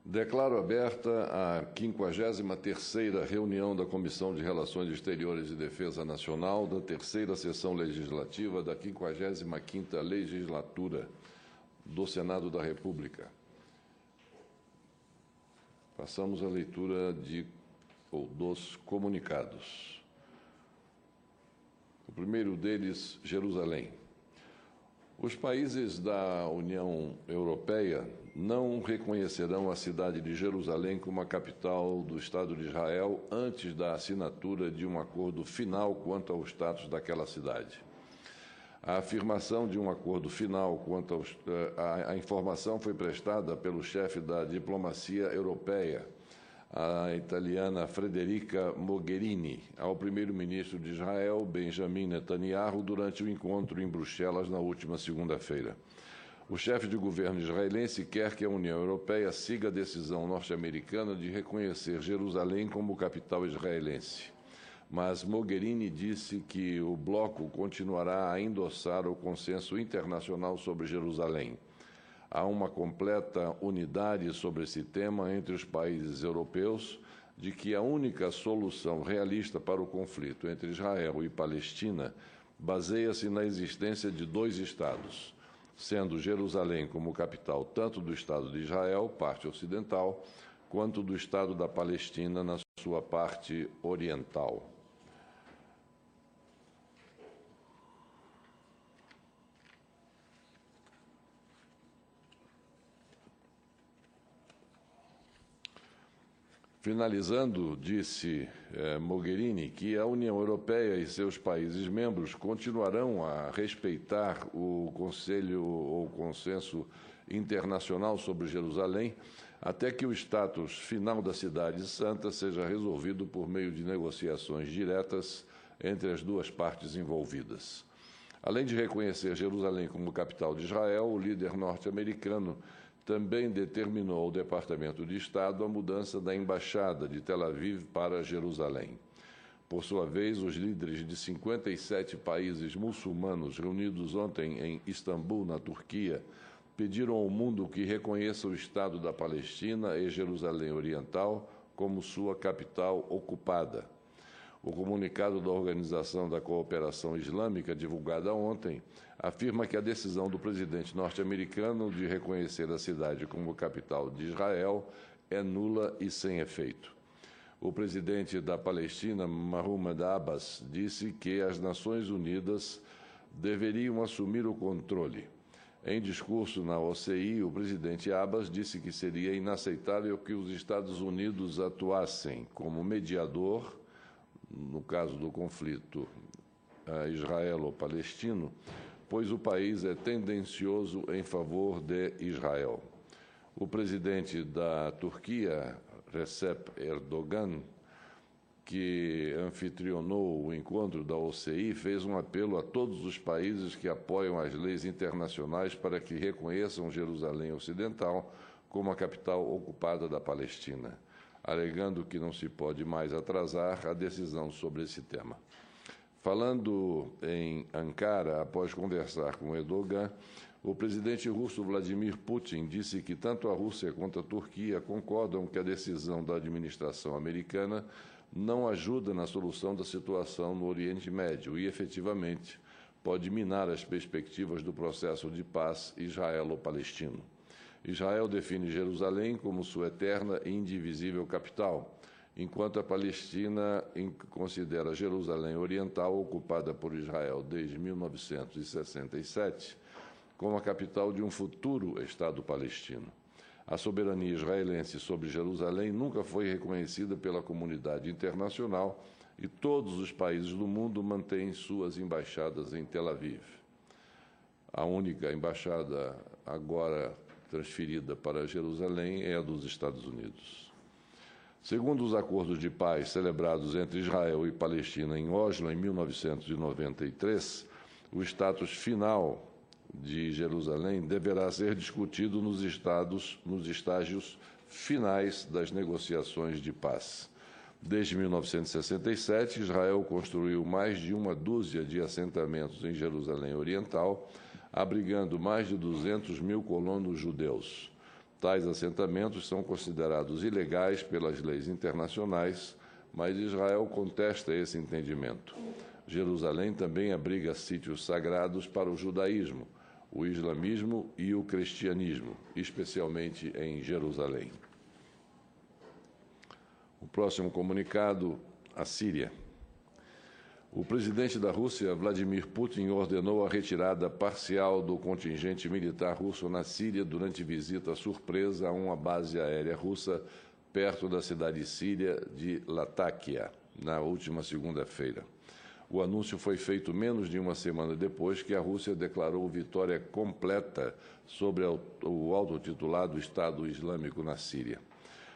Declaro aberta a 53ª reunião da Comissão de Relações Exteriores e Defesa Nacional da terceira sessão legislativa da 55ª Legislatura do Senado da República. Passamos à leitura dos comunicados. O primeiro deles, Jerusalém. Os países da União Europeia não reconhecerão a cidade de Jerusalém como a capital do Estado de Israel antes da assinatura de um acordo final quanto ao status daquela cidade. A afirmação de um acordo final quanto a informação foi prestada pelo chefe da diplomacia europeia, a italiana Federica Mogherini, ao primeiro-ministro de Israel, Benjamin Netanyahu, durante o encontro em Bruxelas na última segunda-feira. O chefe de governo israelense quer que a União Europeia siga a decisão norte-americana de reconhecer Jerusalém como capital israelense. Mas Mogherini disse que o bloco continuará a endossar o consenso internacional sobre Jerusalém. Há uma completa unidade sobre esse tema entre os países europeus de que a única solução realista para o conflito entre Israel e Palestina baseia-se na existência de dois Estados, sendo Jerusalém como capital tanto do Estado de Israel, parte ocidental, quanto do Estado da Palestina na sua parte oriental. Finalizando, disse Mogherini que a União Europeia e seus países membros continuarão a respeitar o consenso internacional sobre Jerusalém até que o status final da cidade santa seja resolvido por meio de negociações diretas entre as duas partes envolvidas. Além de reconhecer Jerusalém como capital de Israel, o líder norte-americano também determinou ao Departamento de Estado a mudança da embaixada de Tel Aviv para Jerusalém. Por sua vez, os líderes de 57 países muçulmanos reunidos ontem em Istambul, na Turquia, pediram ao mundo que reconheça o Estado da Palestina e Jerusalém Oriental como sua capital ocupada. O comunicado da Organização da Cooperação Islâmica, divulgada ontem, afirma que a decisão do presidente norte-americano de reconhecer a cidade como capital de Israel é nula e sem efeito. O presidente da Palestina, Mahmoud Abbas, disse que as Nações Unidas deveriam assumir o controle. Em discurso na OCI, o presidente Abbas disse que seria inaceitável que os Estados Unidos atuassem como mediador no caso do conflito israelo-palestino, pois o país é tendencioso em favor de Israel. O presidente da Turquia, Recep Erdogan, que anfitrionou o encontro da OCI, fez um apelo a todos os países que apoiam as leis internacionais para que reconheçam Jerusalém Ocidental como a capital ocupada da Palestina, alegando que não se pode mais atrasar a decisão sobre esse tema. Falando em Ankara, após conversar com Erdogan, o presidente russo Vladimir Putin disse que tanto a Rússia quanto a Turquia concordam que a decisão da administração americana não ajuda na solução da situação no Oriente Médio e, efetivamente, pode minar as perspectivas do processo de paz israelo-palestino. Israel define Jerusalém como sua eterna e indivisível capital, enquanto a Palestina considera Jerusalém Oriental, ocupada por Israel desde 1967, como a capital de um futuro Estado palestino. A soberania israelense sobre Jerusalém nunca foi reconhecida pela comunidade internacional e todos os países do mundo mantêm suas embaixadas em Tel Aviv. A única embaixada agora transferida para Jerusalém é a dos Estados Unidos. Segundo os acordos de paz celebrados entre Israel e Palestina em Oslo, em 1993, o status final de Jerusalém deverá ser discutido nos estágios finais das negociações de paz. Desde 1967, Israel construiu mais de uma dúzia de assentamentos em Jerusalém Oriental, abrigando mais de 200 mil colonos judeus. Tais assentamentos são considerados ilegais pelas leis internacionais, mas Israel contesta esse entendimento. Jerusalém também abriga sítios sagrados para o judaísmo, o islamismo e o cristianismo, especialmente em Jerusalém. O próximo comunicado, a Síria. O presidente da Rússia, Vladimir Putin, ordenou a retirada parcial do contingente militar russo na Síria durante visita surpresa a uma base aérea russa perto da cidade síria de Latakia, na última segunda-feira. O anúncio foi feito menos de uma semana depois que a Rússia declarou vitória completa sobre o autotitulado Estado Islâmico na Síria.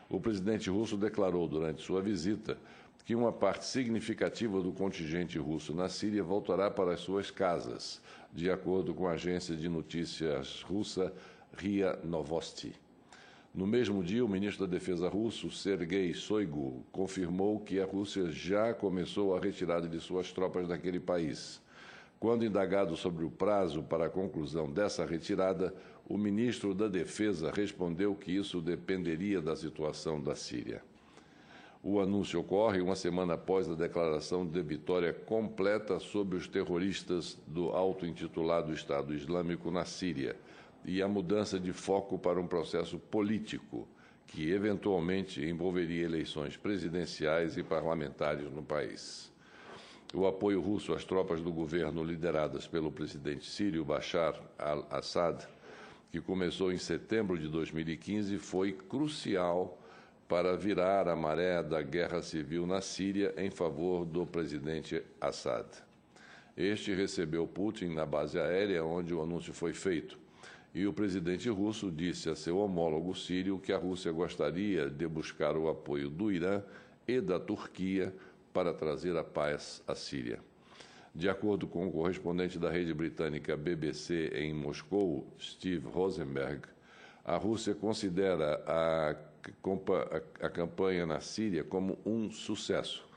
O presidente russo declarou durante sua visita que uma parte significativa do contingente russo na Síria voltará para as suas casas, de acordo com a agência de notícias russa RIA Novosti. No mesmo dia, o ministro da Defesa russo, Sergei Shoigu, confirmou que a Rússia já começou a retirada de suas tropas daquele país. Quando indagado sobre o prazo para a conclusão dessa retirada, o ministro da Defesa respondeu que isso dependeria da situação da Síria. O anúncio ocorre uma semana após a declaração de vitória completa sobre os terroristas do auto-intitulado Estado Islâmico na Síria e a mudança de foco para um processo político que, eventualmente, envolveria eleições presidenciais e parlamentares no país. O apoio russo às tropas do governo lideradas pelo presidente sírio Bashar al-Assad, que começou em setembro de 2015, foi crucial para virar a maré da guerra civil na Síria em favor do presidente Assad. Este recebeu Putin na base aérea onde o anúncio foi feito, e o presidente russo disse a seu homólogo sírio que a Rússia gostaria de buscar o apoio do Irã e da Turquia para trazer a paz à Síria. De acordo com o correspondente da rede britânica BBC em Moscou, Steve Rosenberg, a Rússia considera a campanha na Síria como um sucesso,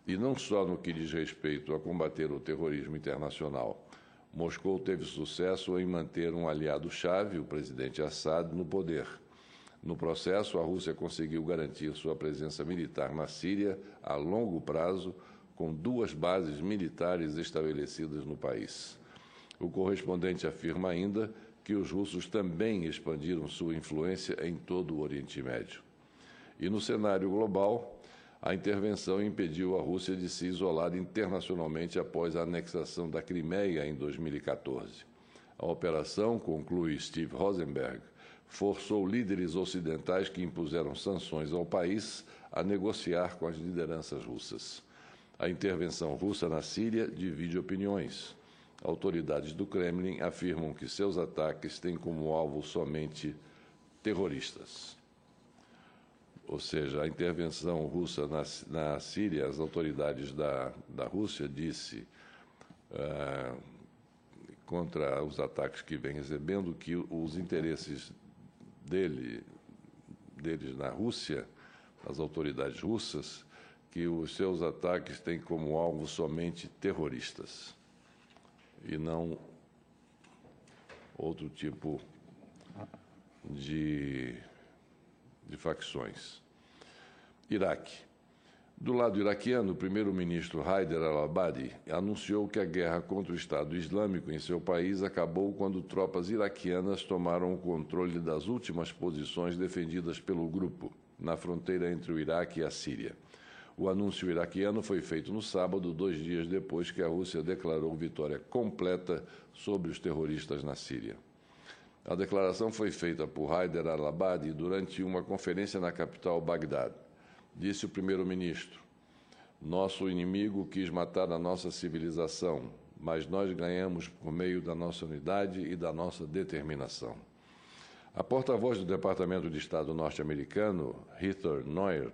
e não só no que diz respeito a combater o terrorismo internacional. Moscou teve sucesso em manter um aliado-chave, o presidente Assad, no poder. No processo, a Rússia conseguiu garantir sua presença militar na Síria a longo prazo, com 2 bases militares estabelecidas no país. O correspondente afirma ainda que os russos também expandiram sua influência em todo o Oriente Médio. E no cenário global, a intervenção impediu a Rússia de se isolar internacionalmente após a anexação da Crimeia em 2014. A operação, conclui Steve Rosenberg, forçou líderes ocidentais que impuseram sanções ao país a negociar com as lideranças russas. A intervenção russa na Síria divide opiniões. Autoridades do Kremlin afirmam que seus ataques têm como alvo somente terroristas. Ou seja, a intervenção russa na Síria, as autoridades da Rússia disse contra os ataques que vem recebendo que os interesses deles na Rússia, as autoridades russas, que os seus ataques têm como alvo somente terroristas e não outro tipo de facções. Iraque. Do lado iraquiano, o primeiro-ministro Haider al-Abadi anunciou que a guerra contra o Estado Islâmico em seu país acabou quando tropas iraquianas tomaram o controle das últimas posições defendidas pelo grupo, na fronteira entre o Iraque e a Síria. O anúncio iraquiano foi feito no sábado, 2 dias depois que a Rússia declarou vitória completa sobre os terroristas na Síria. A declaração foi feita por Haider al-Abadi durante uma conferência na capital Bagdad. Disse o primeiro-ministro: "Nosso inimigo quis matar a nossa civilização, mas nós ganhamos por meio da nossa unidade e da nossa determinação." A porta-voz do Departamento de Estado norte-americano, Heather Nauert,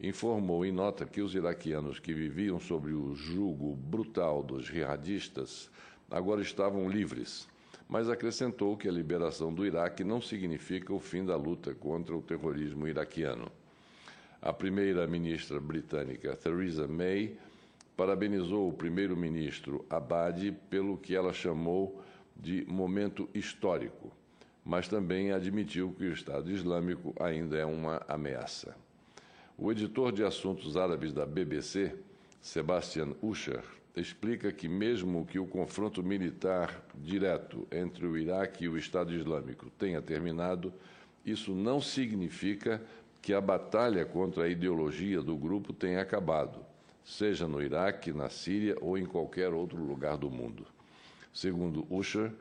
informou em nota que os iraquianos que viviam sob o jugo brutal dos jihadistas agora estavam livres, mas acrescentou que a liberação do Iraque não significa o fim da luta contra o terrorismo iraquiano. A primeira-ministra britânica Theresa May parabenizou o primeiro-ministro Abadi pelo que ela chamou de momento histórico. mas também admitiu que o Estado Islâmico ainda é uma ameaça. O editor de assuntos árabes da BBC, Sebastian Usher, explica que, mesmo que o confronto militar direto entre o Iraque e o Estado Islâmico tenha terminado, isso não significa que a batalha contra a ideologia do grupo tenha acabado, seja no Iraque, na Síria ou em qualquer outro lugar do mundo. Segundo Usher,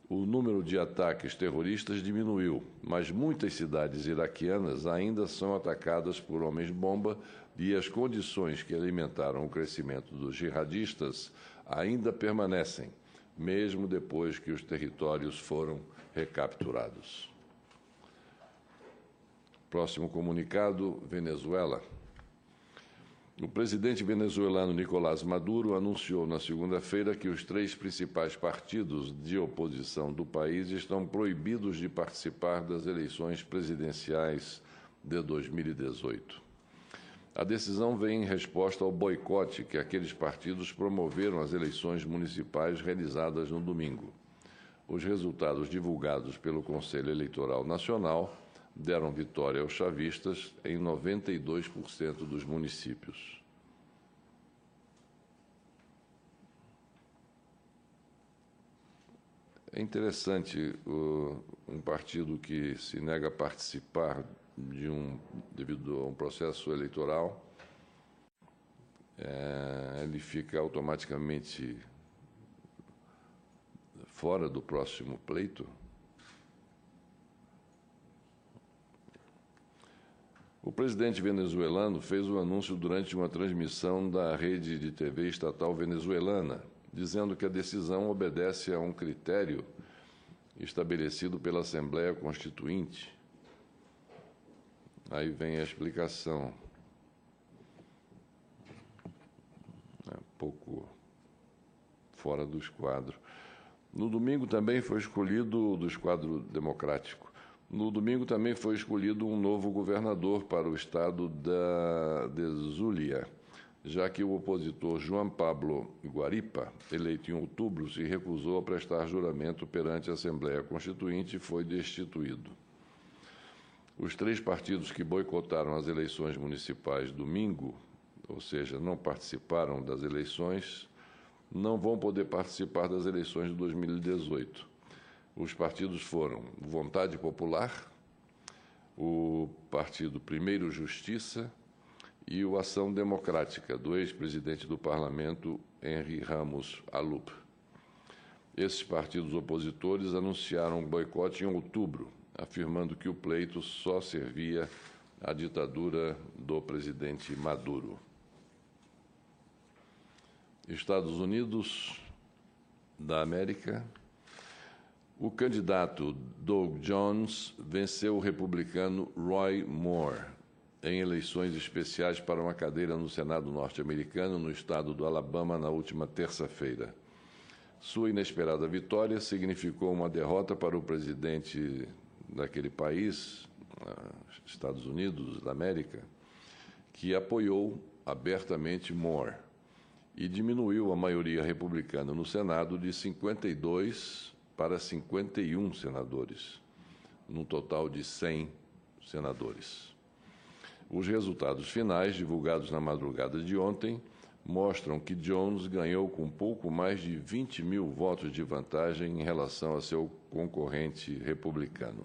o número de ataques terroristas diminuiu, mas muitas cidades iraquianas ainda são atacadas por homens-bomba e as condições que alimentaram o crescimento dos jihadistas ainda permanecem, mesmo depois que os territórios foram recapturados. Próximo comunicado, Venezuela. O presidente venezuelano Nicolás Maduro anunciou na segunda-feira que os 3 principais partidos de oposição do país estão proibidos de participar das eleições presidenciais de 2018. A decisão vem em resposta ao boicote que aqueles partidos promoveram às eleições municipais realizadas no domingo. Os resultados divulgados pelo Conselho Eleitoral Nacional deram vitória aos chavistas em 92% dos municípios. É interessante um partido que se nega a participar devido a um processo eleitoral, ele fica automaticamente fora do próximo pleito. O presidente venezuelano fez o anúncio durante uma transmissão da rede de TV estatal venezuelana, dizendo que a decisão obedece a um critério estabelecido pela Assembleia Constituinte. Aí vem a explicação. É um pouco fora do esquadro. No domingo também foi escolhido, do esquadro democrático, no domingo também foi escolhido um novo governador para o estado de Zulia, já que o opositor João Pablo Guaripa, eleito em outubro, se recusou a prestar juramento perante a Assembleia Constituinte e foi destituído. Os 3 partidos que boicotaram as eleições municipais domingo, ou seja, não participaram das eleições, não vão poder participar das eleições de 2018. Os partidos foram Vontade Popular, o Partido Primeiro Justiça e o Ação Democrática, do ex-presidente do Parlamento, Henry Ramos Alup. Esses partidos opositores anunciaram um boicote em outubro, afirmando que o pleito só servia à ditadura do presidente Maduro. Estados Unidos da América. O candidato Doug Jones venceu o republicano Roy Moore em eleições especiais para uma cadeira no Senado norte-americano, no estado do Alabama, na última terça-feira. Sua inesperada vitória significou uma derrota para o presidente daquele país, Estados Unidos da América, que apoiou abertamente Moore e diminuiu a maioria republicana no Senado de 52 para 51 senadores, num total de 100 senadores. Os resultados finais, divulgados na madrugada de ontem, mostram que Jones ganhou com pouco mais de 20 mil votos de vantagem em relação a seu concorrente republicano.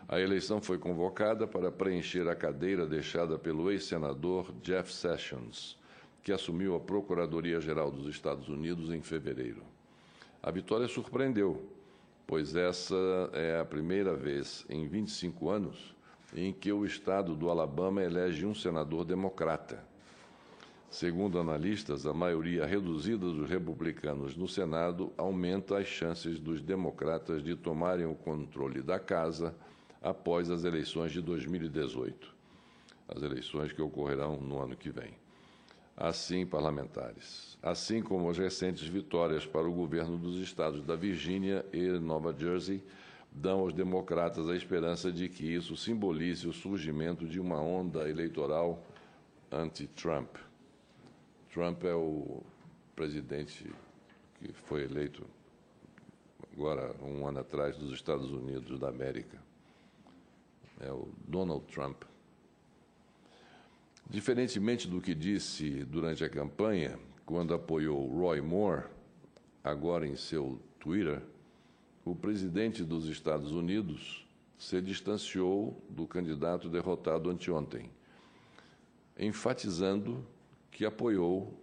A eleição foi convocada para preencher a cadeira deixada pelo ex-senador Jeff Sessions, que assumiu a Procuradoria-Geral dos Estados Unidos em fevereiro. A vitória surpreendeu, pois essa é a primeira vez em 25 anos em que o estado do Alabama elege um senador democrata. Segundo analistas, a maioria reduzida dos republicanos no Senado aumenta as chances dos democratas de tomarem o controle da casa após as eleições de 2018, as eleições que ocorrerão no ano que vem. Assim, parlamentares, assim como as recentes vitórias para o governo dos estados da Virgínia e Nova Jersey, dão aos democratas a esperança de que isso simbolize o surgimento de uma onda eleitoral anti-Trump. Trump é o presidente que foi eleito agora um ano atrás, dos Estados Unidos da América. É o Donald Trump. Diferentemente do que disse durante a campanha, quando apoiou Roy Moore, agora em seu Twitter, o presidente dos Estados Unidos se distanciou do candidato derrotado anteontem, enfatizando que apoiou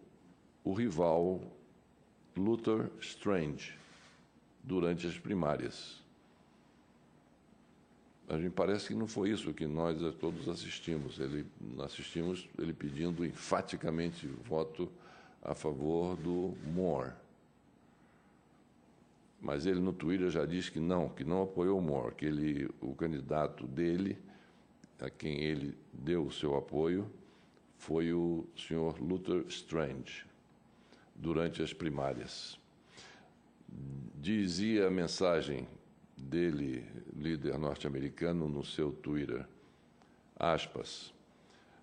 o rival Luther Strange durante as primárias. A gente parece que não foi isso que nós todos assistimos. Assistimos ele pedindo enfaticamente voto a favor do Moore. Mas ele no Twitter já disse que não apoiou o Moore, que o candidato dele, a quem ele deu o seu apoio, foi o senhor Luther Strange, durante as primárias. Dizia a mensagem dele, líder norte-americano, no seu Twitter, aspas,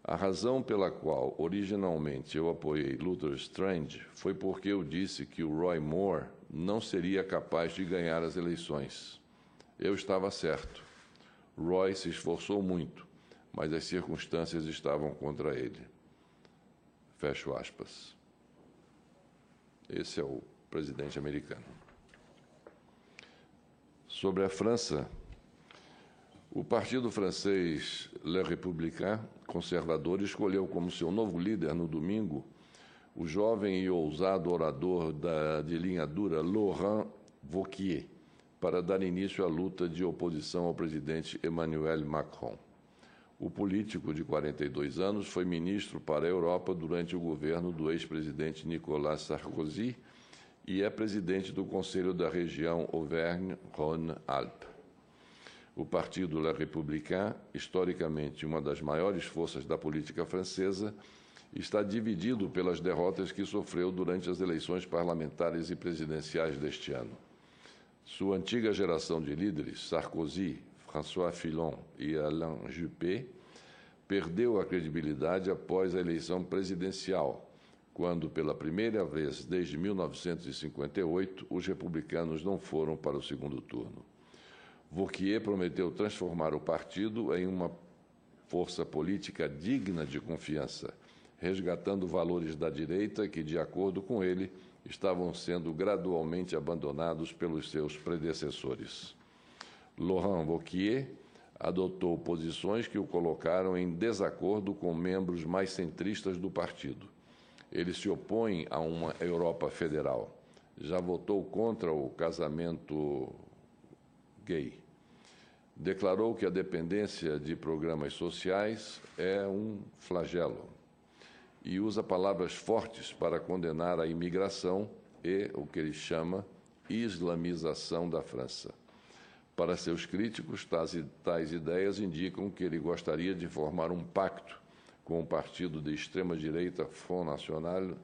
a razão pela qual originalmente eu apoiei Luther Strange foi porque eu disse que o Roy Moore não seria capaz de ganhar as eleições. Eu estava certo. Roy se esforçou muito, mas as circunstâncias estavam contra ele. Fecho aspas. Esse é o presidente americano. Sobre a França, o partido francês Les Républicains, conservador, escolheu como seu novo líder no domingo o jovem e ousado orador de linha dura Laurent Wauquiez, para dar início à luta de oposição ao presidente Emmanuel Macron. O político de 42 anos foi ministro para a Europa durante o governo do ex-presidente Nicolas Sarkozy e é presidente do Conselho da região Auvergne-Rhône-Alpes. O partido Les Républicains, historicamente uma das maiores forças da política francesa, está dividido pelas derrotas que sofreu durante as eleições parlamentares e presidenciais deste ano. Sua antiga geração de líderes, Sarkozy, François Fillon e Alain Juppé, perdeu a credibilidade após a eleição presidencial, quando, pela primeira vez desde 1958, os republicanos não foram para o segundo turno. Wauquiez prometeu transformar o partido em uma força política digna de confiança, resgatando valores da direita que, de acordo com ele, estavam sendo gradualmente abandonados pelos seus predecessores. Laurent Wauquiez adotou posições que o colocaram em desacordo com membros mais centristas do partido. Ele se opõe a uma Europa federal. Já votou contra o casamento gay. Declarou que a dependência de programas sociais é um flagelo e usa palavras fortes para condenar a imigração e o que ele chama islamização da França. Para seus críticos, tais ideias indicam que ele gostaria de formar um pacto com o partido de extrema-direita Front National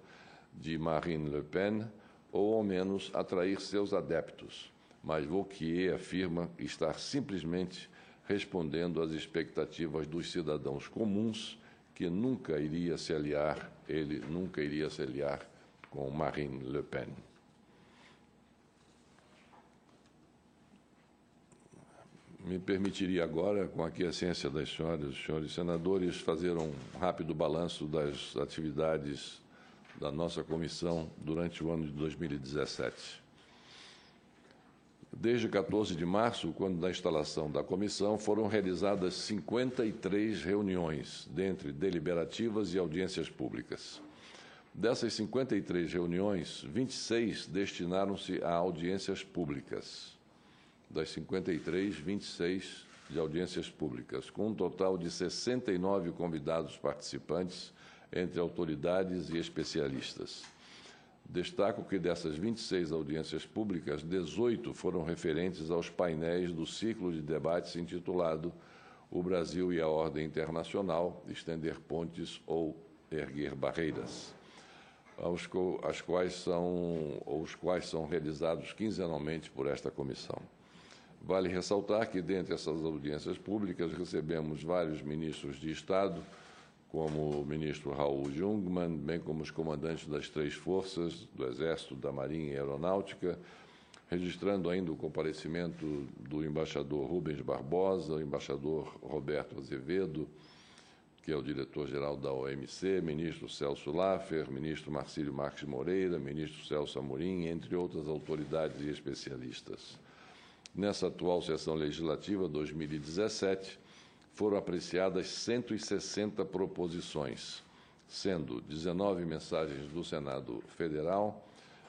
de Marine Le Pen, ou ao menos atrair seus adeptos. Mas Wauquiez afirma estar simplesmente respondendo às expectativas dos cidadãos comuns, que ele nunca iria se aliar com Marine Le Pen. Me permitiria agora, com a aquiescência das senhoras e dos senhores senadores, fazer um rápido balanço das atividades da nossa comissão durante o ano de 2017. Desde 14 de março, quando da instalação da comissão, foram realizadas 53 reuniões, dentre deliberativas e audiências públicas. Dessas 53 reuniões, 26 destinaram-se a audiências públicas. Das 53, 26 de audiências públicas, com um total de 69 convidados participantes, entre autoridades e especialistas. Destaco que dessas 26 audiências públicas, 18 foram referentes aos painéis do ciclo de debates intitulado O Brasil e a Ordem Internacional, Estender Pontes ou Erguer Barreiras, os quais são realizados quinzenalmente por esta comissão. Vale ressaltar que, dentre essas audiências públicas, recebemos vários ministros de Estado, como o ministro Raul Jungmann, bem como os comandantes das três forças, do Exército, da Marinha e Aeronáutica. registrando ainda o comparecimento do embaixador Rubens Barbosa, o embaixador Roberto Azevedo, que é o diretor-geral da OMC, ministro Celso Laffer, ministro Marcílio Marques Moreira, ministro Celso Amorim, entre outras autoridades e especialistas. Nessa atual sessão legislativa 2017, foram apreciadas 160 proposições, sendo 19 mensagens do Senado Federal,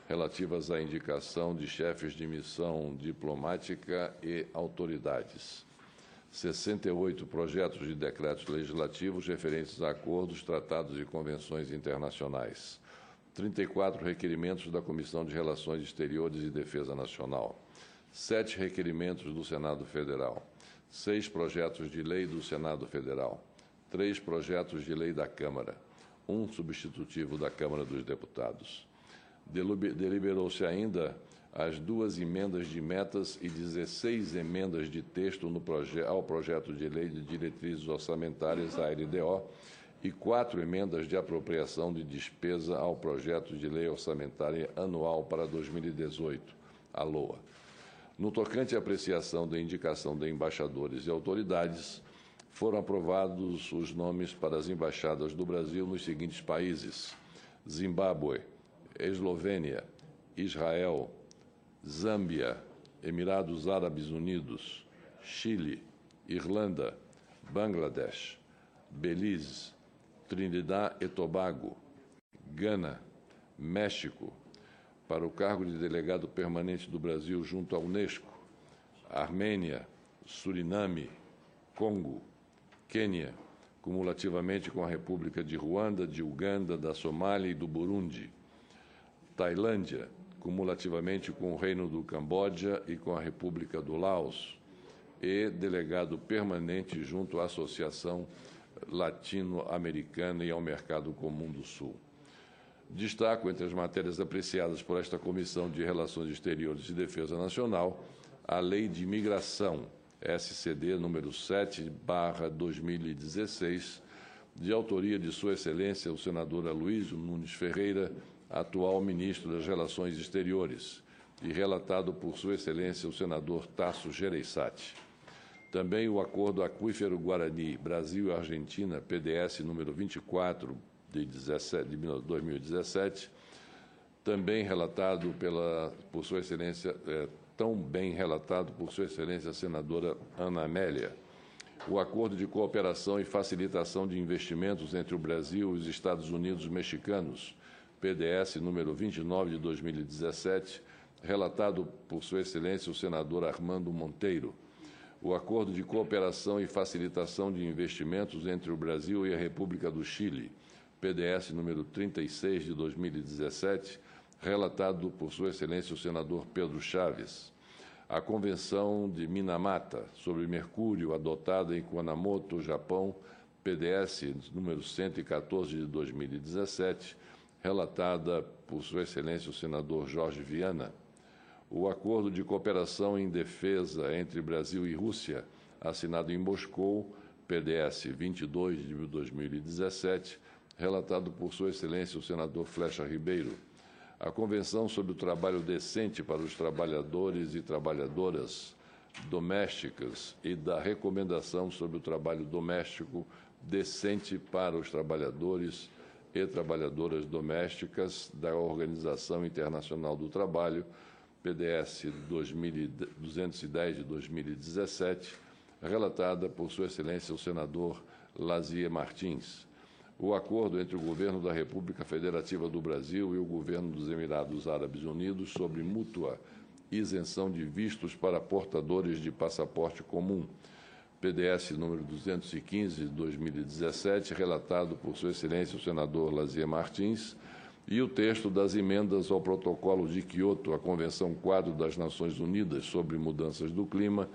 relativas à indicação de chefes de missão diplomática e autoridades. 68 projetos de decretos legislativos referentes a acordos, tratados e convenções internacionais. 34 requerimentos da Comissão de Relações Exteriores e Defesa Nacional. 7 requerimentos do Senado Federal. 6 projetos de lei do Senado Federal. 3 projetos de lei da Câmara. 1 substitutivo da Câmara dos Deputados. Deliberou-se ainda as 2 emendas de metas e 16 emendas de texto ao projeto de lei de diretrizes orçamentárias, a LDO, e 4 emendas de apropriação de despesa ao projeto de lei orçamentária anual para 2018, a LOA. No tocante à apreciação da indicação de embaixadores e autoridades, foram aprovados os nomes para as embaixadas do Brasil nos seguintes países: Zimbábue, Eslovênia, Israel, Zâmbia, Emirados Árabes Unidos, Chile, Irlanda, Bangladesh, Belize, Trinidad e Tobago, Gana, México, para o cargo de delegado permanente do Brasil junto à Unesco, Armênia, Suriname, Congo, Quênia, cumulativamente com a República de Ruanda, de Uganda, da Somália e do Burundi, Tailândia, cumulativamente com o Reino do Camboja e com a República do Laos, e delegado permanente junto à Associação Latino-Americana e ao Mercado Comum do Sul. Destaco entre as matérias apreciadas por esta Comissão de Relações Exteriores e Defesa Nacional a Lei de Imigração, SCD número 7/2016, de autoria de Sua Excelência o senador Aloysio Nunes Ferreira, atual ministro das Relações Exteriores, e relatado por Sua Excelência o senador Tasso Gereissati. Também o Acordo Aquífero Guarani Brasil e Argentina, PDS número 24 de 2017, também relatado por Sua Excelência, tão bem relatado por Sua Excelência a senadora Ana Amélia. O Acordo de Cooperação e Facilitação de Investimentos entre o Brasil e os Estados Unidos Mexicanos, PDS número 29 de 2017, relatado por Sua Excelência o senador Armando Monteiro. O Acordo de Cooperação e Facilitação de Investimentos entre o Brasil e a República do Chile, PDS número 36 de 2017, relatado por Sua Excelência o senador Pedro Chaves. A Convenção de Minamata sobre mercúrio, adotada em Kunamoto, Japão, PDS número 114 de 2017, relatada por Sua Excelência o senador Jorge Viana. O Acordo de Cooperação em Defesa entre Brasil e Rússia, assinado em Moscou, PDS 22 de 2017, relatado por Sua Excelência o senador Flecha Ribeiro. A Convenção sobre o Trabalho Decente para os Trabalhadores e Trabalhadoras Domésticas e da Recomendação sobre o Trabalho Doméstico Decente para os Trabalhadores e Trabalhadoras Domésticas da Organização Internacional do Trabalho, PDS 210 de 2017, relatada por Sua Excelência o senador Lazier Martins. O acordo entre o Governo da República Federativa do Brasil e o Governo dos Emirados Árabes Unidos sobre mútua isenção de vistos para portadores de passaporte comum, PDS número 215 de 2017, relatado por Sua Excelência o senador Lazier Martins, e o texto das emendas ao Protocolo de Quioto, à Convenção Quadro das Nações Unidas sobre Mudanças do Clima,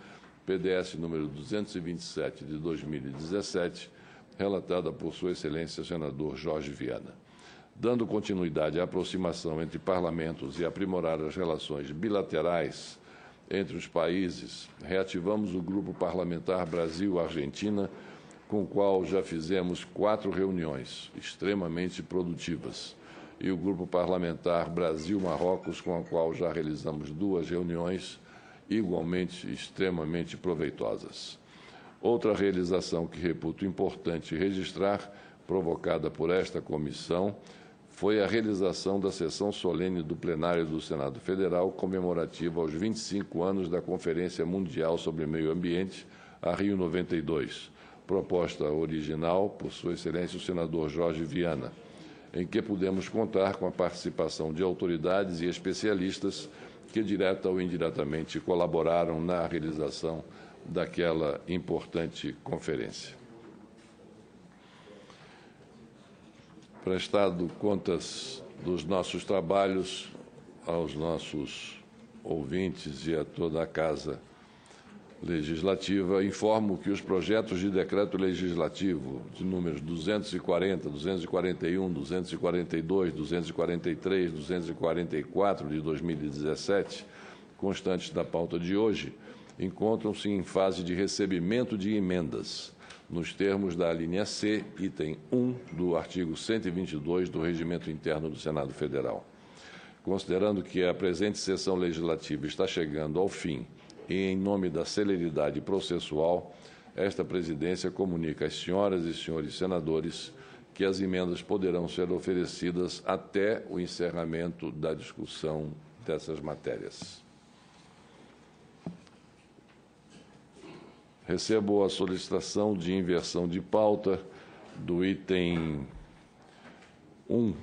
PDS número 227 de 2017, relatada por Sua Excelência o senador Jorge Viana. Dando continuidade à aproximação entre parlamentos e aprimorar as relações bilaterais entre os países, reativamos o Grupo Parlamentar Brasil-Argentina, com o qual já fizemos 4 reuniões extremamente produtivas. e o Grupo Parlamentar Brasil-Marrocos, com o qual já realizamos 2 reuniões igualmente extremamente proveitosas. Outra realização que reputo importante registrar, provocada por esta comissão, foi a realização da sessão solene do plenário do Senado Federal, comemorativa aos 25 anos da Conferência Mundial sobre Meio Ambiente, a Rio 92, proposta original por Sua Excelência o senador Jorge Viana, em que pudemos contar com a participação de autoridades e especialistas que, direta ou indiretamente, colaboraram na realização daquela importante conferência. Prestado contas dos nossos trabalhos aos nossos ouvintes e a toda a Casa Legislativa, informo que os projetos de decreto legislativo de números 240, 241, 242, 243, 244 de 2017, constantes da pauta de hoje, encontram-se em fase de recebimento de emendas, nos termos da alínea C, item 1 do artigo 122 do Regimento Interno do Senado Federal. Considerando que a presente sessão legislativa está chegando ao fim e, em nome da celeridade processual, esta presidência comunica às senhoras e senhores senadores que as emendas poderão ser oferecidas até o encerramento da discussão dessas matérias. Recebo a solicitação de inversão de pauta do item 1,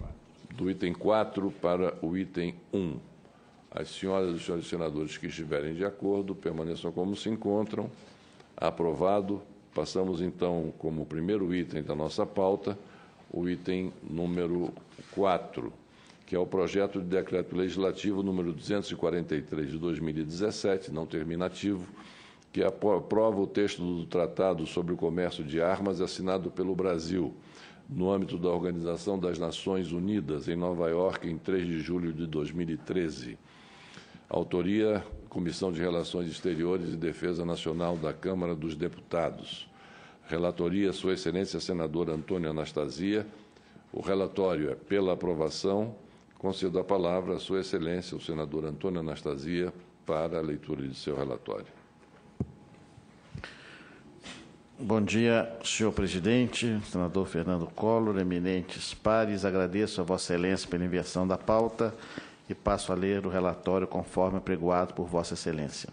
do item 4 para o item 1. As senhoras e os senhores senadores que estiverem de acordo, permaneçam como se encontram. Aprovado. Passamos, então, como primeiro item da nossa pauta, o item número 4, que é o projeto de decreto legislativo número 243 de 2017, não terminativo, que aprova o texto do Tratado sobre o Comércio de Armas assinado pelo Brasil, no âmbito da Organização das Nações Unidas, em Nova Iorque, em 3 de julho de 2013. Autoria, Comissão de Relações Exteriores e Defesa Nacional da Câmara dos Deputados. Relatoria, Sua Excelência Senadora Antônia Anastasia. O relatório é pela aprovação. Concedo a palavra a Sua Excelência, o senador Antônio Anastasia, para a leitura de seu relatório. Bom dia, senhor presidente, senador Fernando Collor, eminentes pares. Agradeço a Vossa Excelência pela inversão da pauta e passo a ler o relatório conforme apregoado por Vossa Excelência.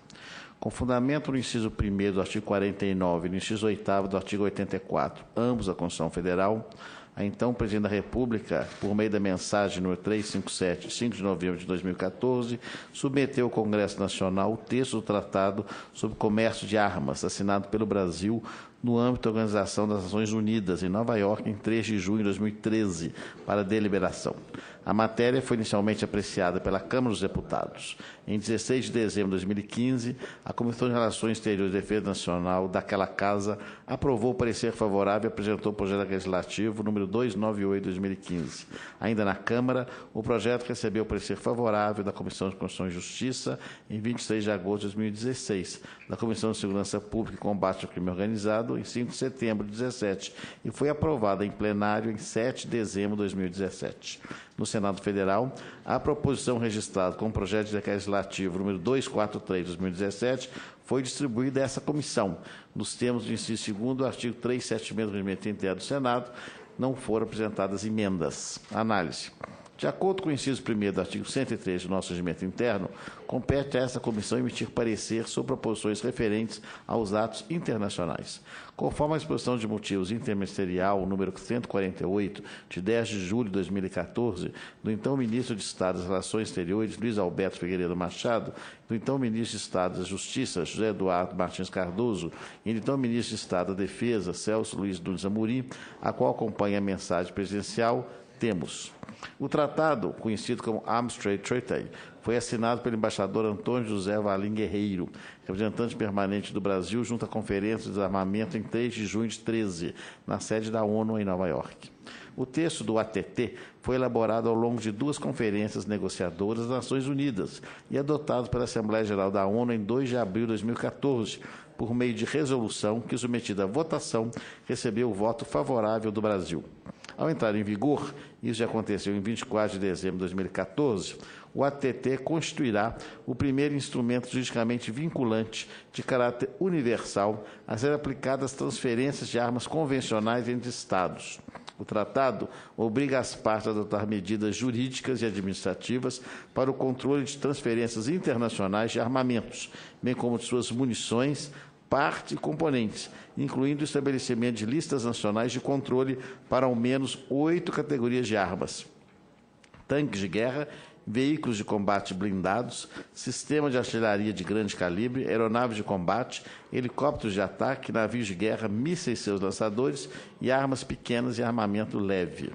Com fundamento no inciso 1º do artigo 49 e no inciso 8º do artigo 84, ambos da Constituição Federal, a então Presidente da República, por meio da mensagem número 357, de 5 de novembro de 2014, submeteu ao Congresso Nacional o texto do Tratado sobre Comércio de Armas, assinado pelo Brasil no âmbito da Organização das Nações Unidas, em Nova Iorque, em 3 de junho de 2013, para deliberação. A matéria foi inicialmente apreciada pela Câmara dos Deputados. Em 16 de dezembro de 2015, a Comissão de Relações Exteriores e Defesa Nacional daquela Casa aprovou o parecer favorável e apresentou o projeto legislativo número 298 de 2015. Ainda na Câmara, o projeto recebeu o parecer favorável da Comissão de Constituição e Justiça em 23 de agosto de 2016, da Comissão de Segurança Pública e Combate ao Crime Organizado em 5 de setembro de 2017 e foi aprovada em plenário em 7 de dezembro de 2017. No Senado Federal, a proposição registrada como projeto de decreto legislativo número 243 de 2017 foi distribuída a essa comissão. Nos termos do inciso 2º do artigo 376 do Regimento Interno do Senado, não foram apresentadas emendas. Análise. De acordo com o inciso 1º do artigo 103 do nosso regimento interno, compete a essa comissão emitir parecer sobre proposições referentes aos atos internacionais. Conforme a exposição de motivos interministerial número 148, de 10 de julho de 2014, do então Ministro de Estado das Relações Exteriores, Luiz Alberto Figueiredo Machado, do então Ministro de Estado da Justiça, José Eduardo Martins Cardoso, e do então Ministro de Estado da Defesa, Celso Luiz Nunes Amorim, a qual acompanha a mensagem presidencial, temos: o tratado, conhecido como Arms Trade Treaty, foi assinado pelo embaixador Antônio José Valim Guerreiro, representante permanente do Brasil junto à Conferência de Desarmamento em 3 de junho de 2013, na sede da ONU em Nova Iorque. O texto do ATT foi elaborado ao longo de 2 conferências negociadoras das Nações Unidas e adotado pela Assembleia Geral da ONU em 2 de abril de 2014, por meio de resolução que, submetida à votação, recebeu o voto favorável do Brasil. Ao entrar em vigor, isso já aconteceu em 24 de dezembro de 2014, o ATT constituirá o primeiro instrumento juridicamente vinculante de caráter universal a ser aplicado às transferências de armas convencionais entre Estados. O tratado obriga as partes a adotar medidas jurídicas e administrativas para o controle de transferências internacionais de armamentos, bem como de suas munições, parte e componentes, incluindo o estabelecimento de listas nacionais de controle para ao menos 8 categorias de armas: tanques de guerra, veículos de combate blindados, sistema de artilharia de grande calibre, aeronaves de combate, helicópteros de ataque, navios de guerra, mísseis e seus lançadores e armas pequenas e armamento leve.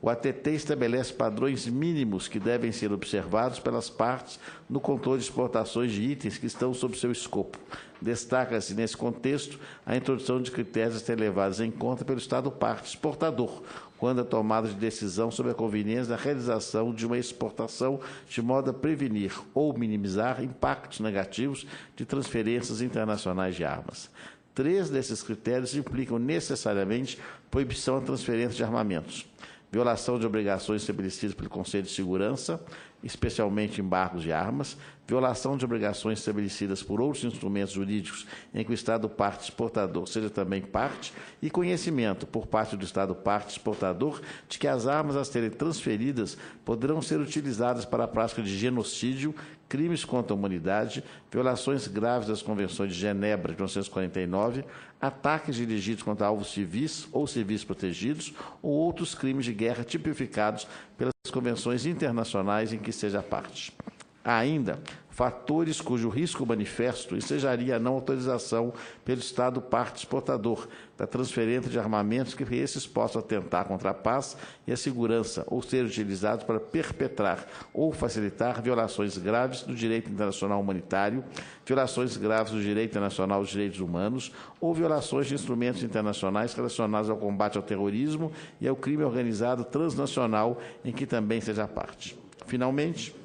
O ATT estabelece padrões mínimos que devem ser observados pelas partes no controle de exportações de itens que estão sob seu escopo. Destaca-se, nesse contexto, a introdução de critérios a serem levados em conta pelo Estado-parte exportador, quando a tomada de decisão sobre a conveniência da realização de uma exportação, de modo a prevenir ou minimizar impactos negativos de transferências internacionais de armas. 3 desses critérios implicam necessariamente proibição à transferência de armamentos: violação de obrigações estabelecidas pelo Conselho de Segurança, especialmente embargos de armas, violação de obrigações estabelecidas por outros instrumentos jurídicos em que o Estado-parte exportador seja também parte, e conhecimento por parte do Estado-parte exportador de que as armas a serem transferidas poderão ser utilizadas para a prática de genocídio, crimes contra a humanidade, violações graves das Convenções de Genebra de 1949, ataques dirigidos contra alvos civis ou civis protegidos ou outros crimes de guerra tipificados pelas convenções internacionais em que seja parte. Há ainda fatores cujo risco manifesto ensejaria a não autorização pelo Estado-parte exportador da transferência de armamentos que esses possam atentar contra a paz e a segurança ou ser utilizados para perpetrar ou facilitar violações graves do direito internacional humanitário, violações graves do direito internacional dos direitos humanos ou violações de instrumentos internacionais relacionados ao combate ao terrorismo e ao crime organizado transnacional em que também seja parte. Finalmente,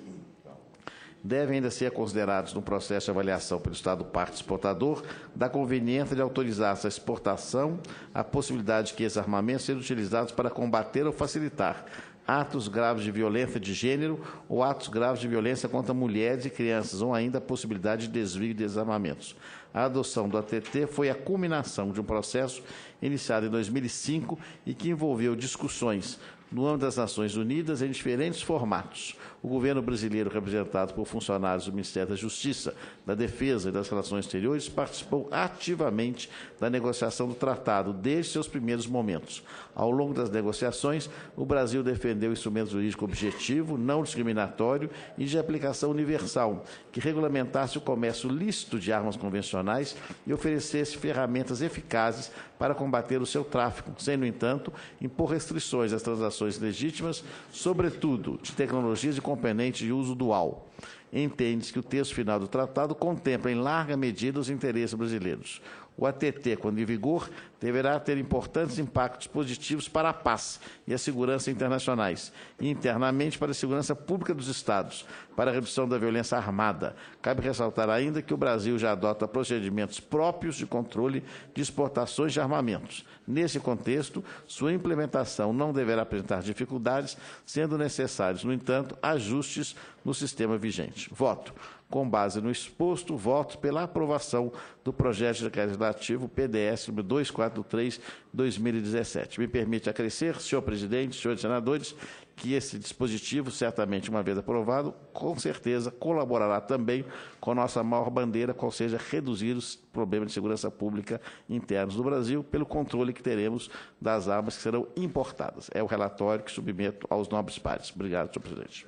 devem ainda ser considerados no processo de avaliação pelo Estado-parte exportador da conveniência de autorizar essa exportação a possibilidade de que esses armamentos sejam utilizados para combater ou facilitar atos graves de violência de gênero ou atos graves de violência contra mulheres e crianças, ou ainda a possibilidade de desvio de desarmamentos. A adoção do ATT foi a culminação de um processo iniciado em 2005 e que envolveu discussões no âmbito das Nações Unidas em diferentes formatos. O governo brasileiro, representado por funcionários do Ministério da Justiça, da Defesa e das Relações Exteriores, participou ativamente da negociação do tratado desde seus primeiros momentos. Ao longo das negociações, o Brasil defendeu o instrumento jurídico objetivo, não discriminatório e de aplicação universal, que regulamentasse o comércio lícito de armas convencionais e oferecesse ferramentas eficazes para combater o seu tráfico, sem, no entanto, impor restrições às transações legítimas, sobretudo de tecnologias e componentes de uso dual. Entende-se que o texto final do tratado contempla, em larga medida, os interesses brasileiros. O ATT, quando em vigor, deverá ter importantes impactos positivos para a paz e a segurança internacionais, e internamente para a segurança pública dos Estados, para a redução da violência armada. Cabe ressaltar ainda que o Brasil já adota procedimentos próprios de controle de exportações de armamentos. Nesse contexto, sua implementação não deverá apresentar dificuldades, sendo necessários, no entanto, ajustes no sistema vigente. Voto. Com base no exposto, voto pela aprovação do projeto de decreto legislativo PDS número 243/2017. Me permite acrescer, senhor presidente, senhores senadores, que esse dispositivo, certamente, uma vez aprovado, com certeza colaborará também com a nossa maior bandeira, qual seja reduzir os problemas de segurança pública internos do Brasil, pelo controle que teremos das armas que serão importadas. É o relatório que submeto aos nobres pares. Obrigado, senhor presidente.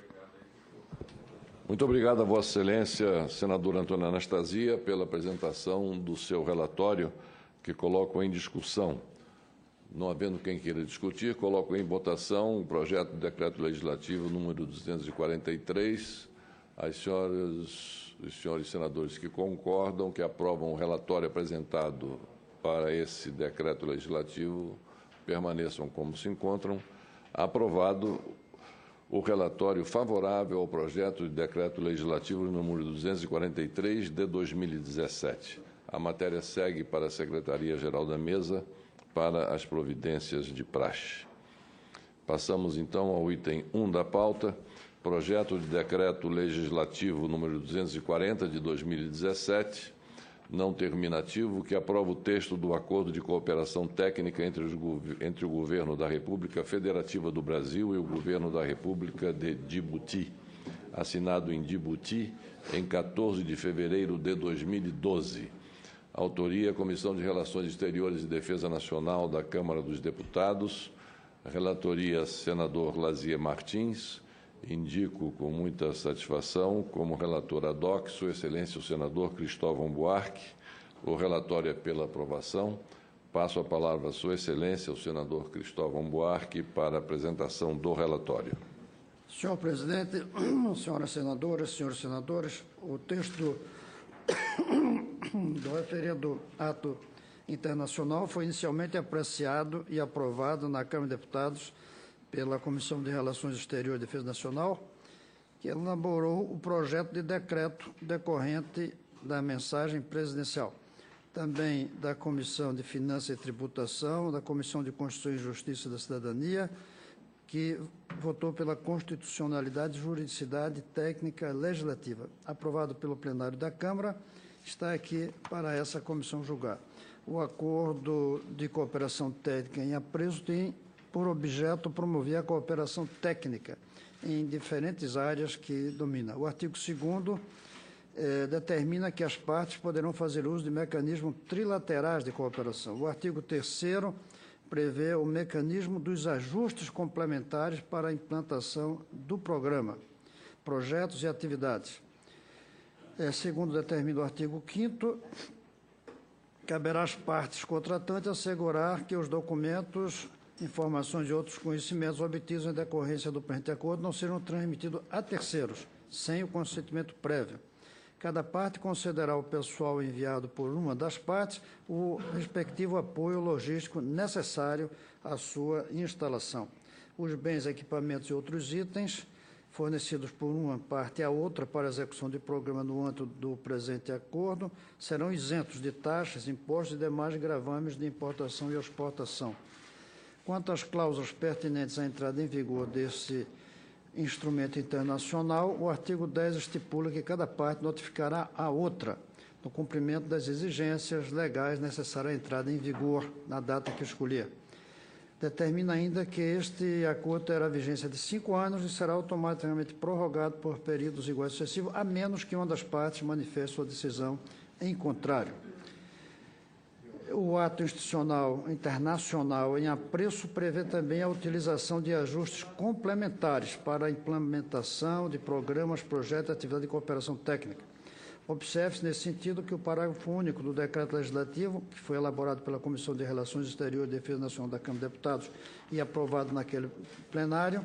Muito obrigado a Vossa Excelência, senador Antônio Anastasia, pela apresentação do seu relatório, que coloco em discussão. Não havendo quem queira discutir, coloco em votação o projeto de decreto legislativo número 243. As senhoras e senhores senadores que concordam, que aprovam o relatório apresentado para esse decreto legislativo, permaneçam como se encontram. Aprovado o relatório favorável ao projeto de decreto legislativo número 243 de 2017. A matéria segue para a Secretaria-Geral da Mesa para as providências de praxe. Passamos, então, ao item 1 da pauta, projeto de decreto legislativo número 240, de 2017, não terminativo, que aprova o texto do Acordo de Cooperação Técnica entre o Governo da República Federativa do Brasil e o Governo da República de Djibouti, assinado em Djibouti em 14 de fevereiro de 2012. Autoria, Comissão de Relações Exteriores e Defesa Nacional da Câmara dos Deputados. Relatoria, senador Lazier Martins. Indico com muita satisfação como relator ad hoc, Sua Excelência, o senador Cristóvão Buarque. O relatório é pela aprovação. Passo a palavra a Sua Excelência, o senador Cristóvão Buarque, para a apresentação do relatório. Senhor presidente, senhoras senadoras, senhores senadores, o texto do referido ato internacional foi inicialmente apreciado e aprovado na Câmara de Deputados pela Comissão de Relações Exteriores e Defesa Nacional, que elaborou o projeto de decreto decorrente da mensagem presidencial. Também da Comissão de Finanças e Tributação, da Comissão de Constituição e Justiça da Cidadania, que votou pela constitucionalidade, juridicidade técnica legislativa. Aprovado pelo plenário da Câmara, está aqui para essa comissão julgar. O acordo de cooperação técnica em apreço tem por objeto promover a cooperação técnica em diferentes áreas que domina. O artigo 2º determina que as partes poderão fazer uso de mecanismos trilaterais de cooperação. O artigo 3º prevê o mecanismo dos ajustes complementares para a implantação do programa, projetos e atividades. Segundo determina o artigo 5º, caberá às partes contratantes assegurar que os documentos, informações e outros conhecimentos obtidos em decorrência do presente acordo não serão transmitidos a terceiros, sem o consentimento prévio. Cada parte concederá ao pessoal enviado por uma das partes o respectivo apoio logístico necessário à sua instalação. Os bens, equipamentos e outros itens fornecidos por uma parte à outra para a execução de programa no âmbito do presente acordo serão isentos de taxas, impostos e demais gravames de importação e exportação. Quanto às cláusulas pertinentes à entrada em vigor desse instrumento internacional, o artigo 10 estipula que cada parte notificará a outra no cumprimento das exigências legais necessárias à entrada em vigor na data que escolher. Determina ainda que este acordo terá vigência de 5 anos e será automaticamente prorrogado por períodos iguais sucessivos, a menos que uma das partes manifeste sua decisão em contrário. O ato institucional internacional em apreço prevê também a utilização de ajustes complementares para a implementação de programas, projetos e atividades de cooperação técnica. Observe-se, nesse sentido, que o parágrafo único do decreto legislativo, que foi elaborado pela Comissão de Relações Exteriores e Defesa Nacional da Câmara de Deputados e aprovado naquele plenário,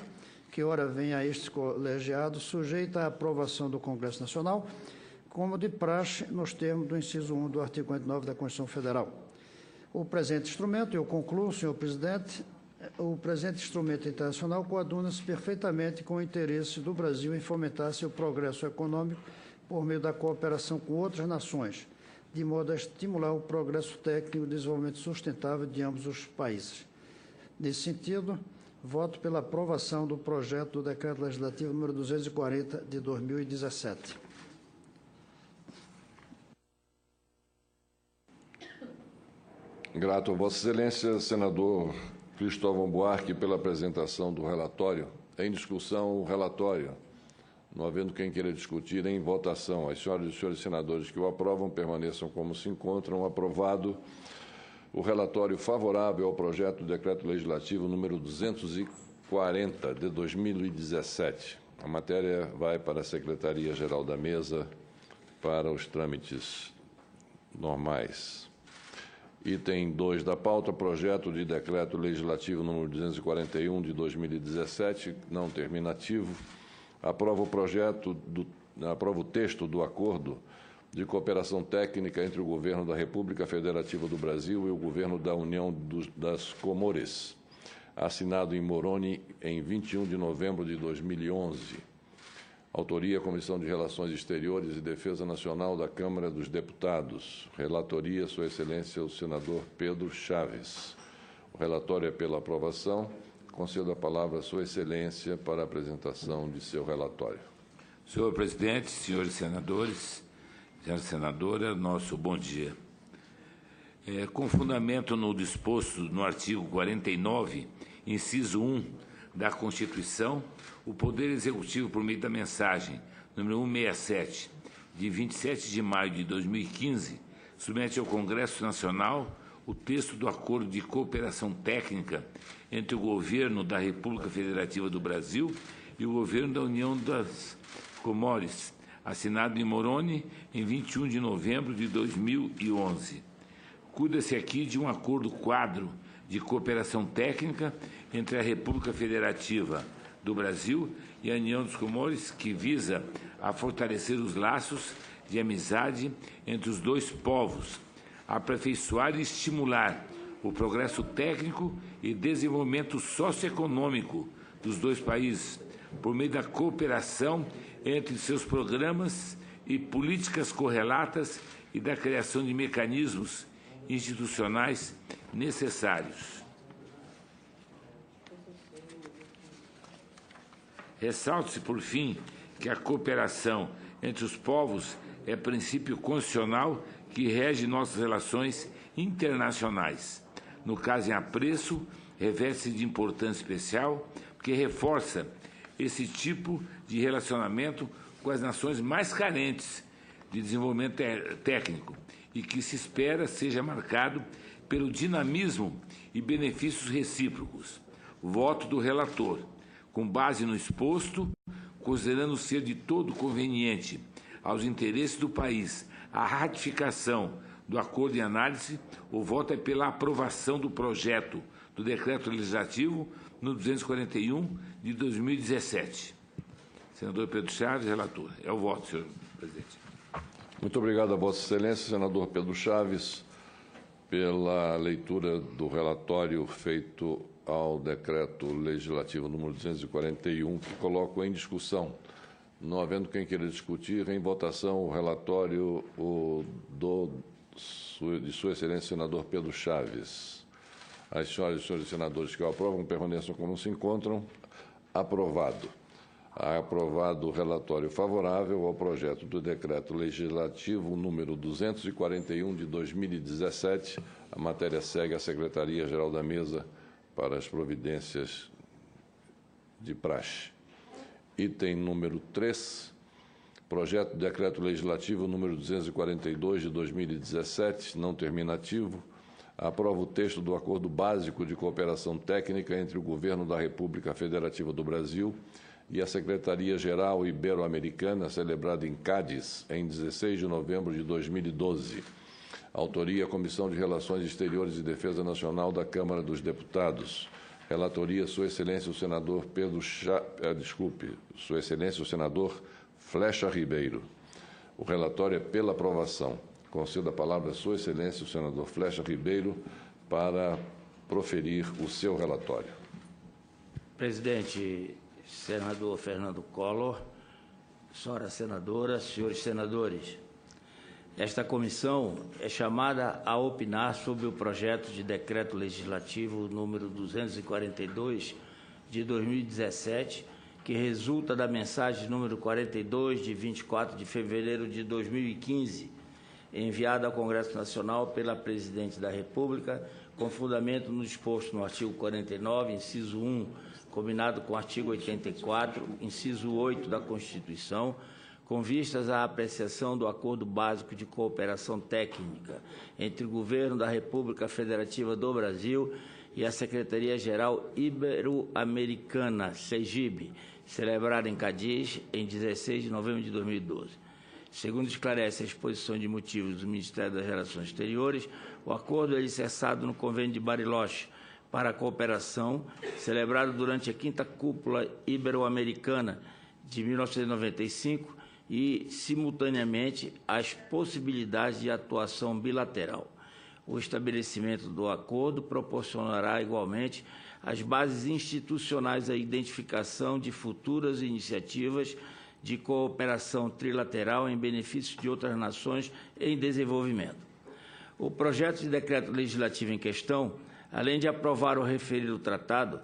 que ora vem a este colegiado, sujeita à aprovação do Congresso Nacional, como de praxe nos termos do inciso 1 do artigo 49 da Constituição Federal. O presente instrumento, eu concluo, senhor presidente, o presente instrumento internacional coaduna-se perfeitamente com o interesse do Brasil em fomentar seu progresso econômico por meio da cooperação com outras nações, de modo a estimular o progresso técnico e o desenvolvimento sustentável de ambos os países. Nesse sentido, voto pela aprovação do projeto do Decreto Legislativo número 240, de 2017. Grato a Vossa Excelência, senador Cristóvão Buarque, pela apresentação do relatório. Em discussão, o relatório. Não havendo quem queira discutir, em votação. As senhoras e os senhores senadores que o aprovam permaneçam como se encontram. Aprovado o relatório favorável ao projeto do decreto legislativo número 240, de 2017. A matéria vai para a Secretaria-Geral da Mesa para os trâmites normais. Item 2 da pauta, projeto de decreto legislativo número 241 de 2017, não terminativo. Aprova o texto do acordo de cooperação técnica entre o Governo da República Federativa do Brasil e o Governo da União das Comores, assinado em Moroni em 21 de novembro de 2011. Autoria, Comissão de Relações Exteriores e Defesa Nacional da Câmara dos Deputados. Relatoria, Sua Excelência, o senador Pedro Chaves. O relatório é pela aprovação. Concedo a palavra à Sua Excelência para a apresentação de seu relatório. Senhor presidente, senhores senadores, senhora senadora, nosso bom dia. Com fundamento no disposto no artigo 49, inciso 1 da Constituição, o Poder Executivo, por meio da mensagem número 167, de 27 de maio de 2015, submete ao Congresso Nacional o texto do Acordo de Cooperação Técnica entre o Governo da República Federativa do Brasil e o Governo da União das Comores, assinado em Moroni em 21 de novembro de 2011. Cuida-se aqui de um acordo quadro de cooperação técnica entre a República Federativa do Brasil e a União dos Comores, que visa a fortalecer os laços de amizade entre os dois povos, aperfeiçoar e estimular o progresso técnico e desenvolvimento socioeconômico dos dois países, por meio da cooperação entre seus programas e políticas correlatas e da criação de mecanismos institucionais necessários. Ressalte-se, por fim, que a cooperação entre os povos é princípio constitucional que rege nossas relações internacionais. No caso em apreço, reveste-se de importância especial, porque reforça esse tipo de relacionamento com as nações mais carentes de desenvolvimento técnico e que se espera seja marcado pelo dinamismo e benefícios recíprocos. Voto do relator. Com base no exposto, considerando ser de todo conveniente aos interesses do país a ratificação do acordo em análise, o voto é pela aprovação do projeto do Decreto Legislativo no 241 de 2017. Senador Pedro Chaves, relator. É o voto, senhor presidente. Muito obrigado a Vossa Excelência, senador Pedro Chaves, pela leitura do relatório feito ao Decreto Legislativo número 241, que coloco em discussão. Não havendo quem queira discutir, em votação o relatório de Sua Excelência, senador Pedro Chaves. As senhoras e senhores senadores que o aprovam permaneçam como se encontram. Aprovado. Aprovado o relatório favorável ao projeto do Decreto Legislativo número 241 de 2017. A matéria segue à Secretaria-Geral da Mesa para as providências de praxe. Item número 3, projeto de Decreto Legislativo número 242 de 2017, não terminativo, aprova o texto do Acordo Básico de Cooperação Técnica entre o Governo da República Federativa do Brasil e a Secretaria-Geral Ibero-Americana, celebrado em Cádiz, em 16 de novembro de 2012. Autoria, Comissão de Relações Exteriores e Defesa Nacional da Câmara dos Deputados. Relatoria, Sua Excelência, o senador Sua Excelência, o senador Flecha Ribeiro. O relatório é pela aprovação. Concedo a palavra a Sua Excelência, o senador Flecha Ribeiro, para proferir o seu relatório. Presidente, senador Fernando Collor, senhora senadora, senhores senadores, esta comissão é chamada a opinar sobre o projeto de decreto legislativo número 242 de 2017, que resulta da mensagem número 42 de 24 de fevereiro de 2015, enviada ao Congresso Nacional pela Presidente da República, com fundamento no disposto no artigo 49, inciso 1, combinado com o artigo 84, inciso 8 da Constituição, com vistas à apreciação do Acordo Básico de Cooperação Técnica entre o Governo da República Federativa do Brasil e a Secretaria-Geral Ibero-Americana, CEGIB, celebrada em Cádiz em 16 de novembro de 2012. Segundo esclarece a exposição de motivos do Ministério das Relações Exteriores, o acordo é alicerçado no Convênio de Bariloche para a Cooperação, celebrado durante a 5ª Cúpula Ibero-Americana de 1995, e, simultaneamente, as possibilidades de atuação bilateral. O estabelecimento do acordo proporcionará, igualmente, as bases institucionais à identificação de futuras iniciativas de cooperação trilateral em benefício de outras nações em desenvolvimento. O projeto de decreto legislativo em questão, além de aprovar o referido tratado,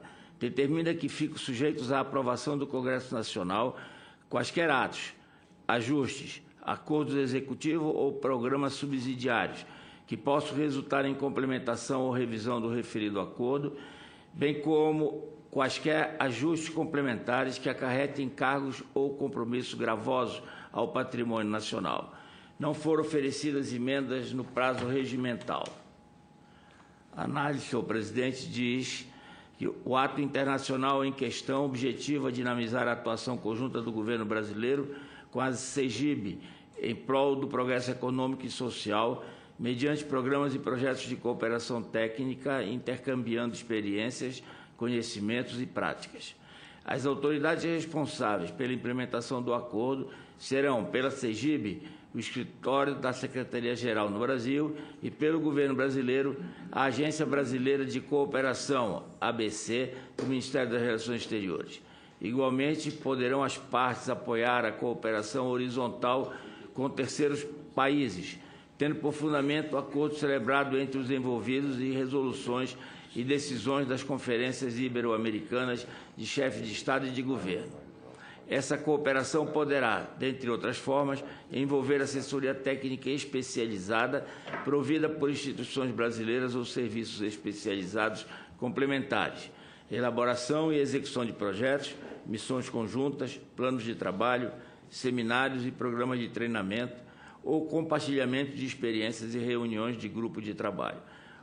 determina que ficam sujeitos à aprovação do Congresso Nacional quaisquer atos, ajustes, acordos executivos ou programas subsidiários que possam resultar em complementação ou revisão do referido acordo, bem como quaisquer ajustes complementares que acarretem encargos ou compromissos gravosos ao patrimônio nacional. Não foram oferecidas emendas no prazo regimental. A análise, senhor presidente, diz que o ato internacional em questão objetiva dinamizar a atuação conjunta do governo brasileiro com a CEGIB em prol do progresso econômico e social, mediante programas e projetos de cooperação técnica, intercambiando experiências, conhecimentos e práticas. As autoridades responsáveis pela implementação do acordo serão, pela CEGIB, o Escritório da Secretaria-Geral no Brasil e, pelo Governo Brasileiro, a Agência Brasileira de Cooperação, ABC, do Ministério das Relações Exteriores. Igualmente, poderão as partes apoiar a cooperação horizontal com terceiros países, tendo por fundamento o acordo celebrado entre os envolvidos e resoluções e decisões das conferências ibero-americanas de chefes de Estado e de governo. Essa cooperação poderá, dentre outras formas, envolver assessoria técnica especializada provida por instituições brasileiras ou serviços especializados complementares, elaboração e execução de projetos, missões conjuntas, planos de trabalho, seminários e programas de treinamento ou compartilhamento de experiências e reuniões de grupo de trabalho.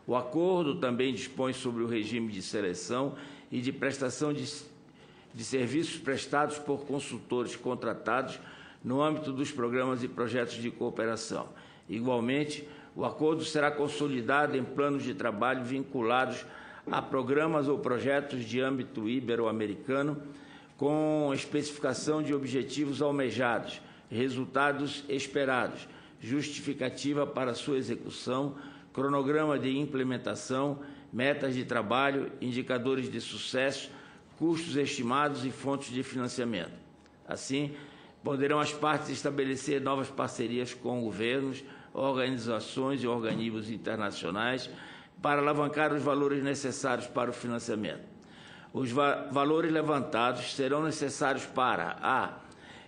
O acordo também dispõe sobre o regime de seleção e de prestação de serviços prestados por consultores contratados no âmbito dos programas e projetos de cooperação. Igualmente, o acordo será consolidado em planos de trabalho vinculados a programas ou projetos de âmbito ibero-americano, com especificação de objetivos almejados, resultados esperados, justificativa para sua execução, cronograma de implementação, metas de trabalho, indicadores de sucesso, custos estimados e fontes de financiamento. Assim, poderão as partes estabelecer novas parcerias com governos, organizações e organismos internacionais para alavancar os valores necessários para o financiamento. Os valores levantados serão necessários para a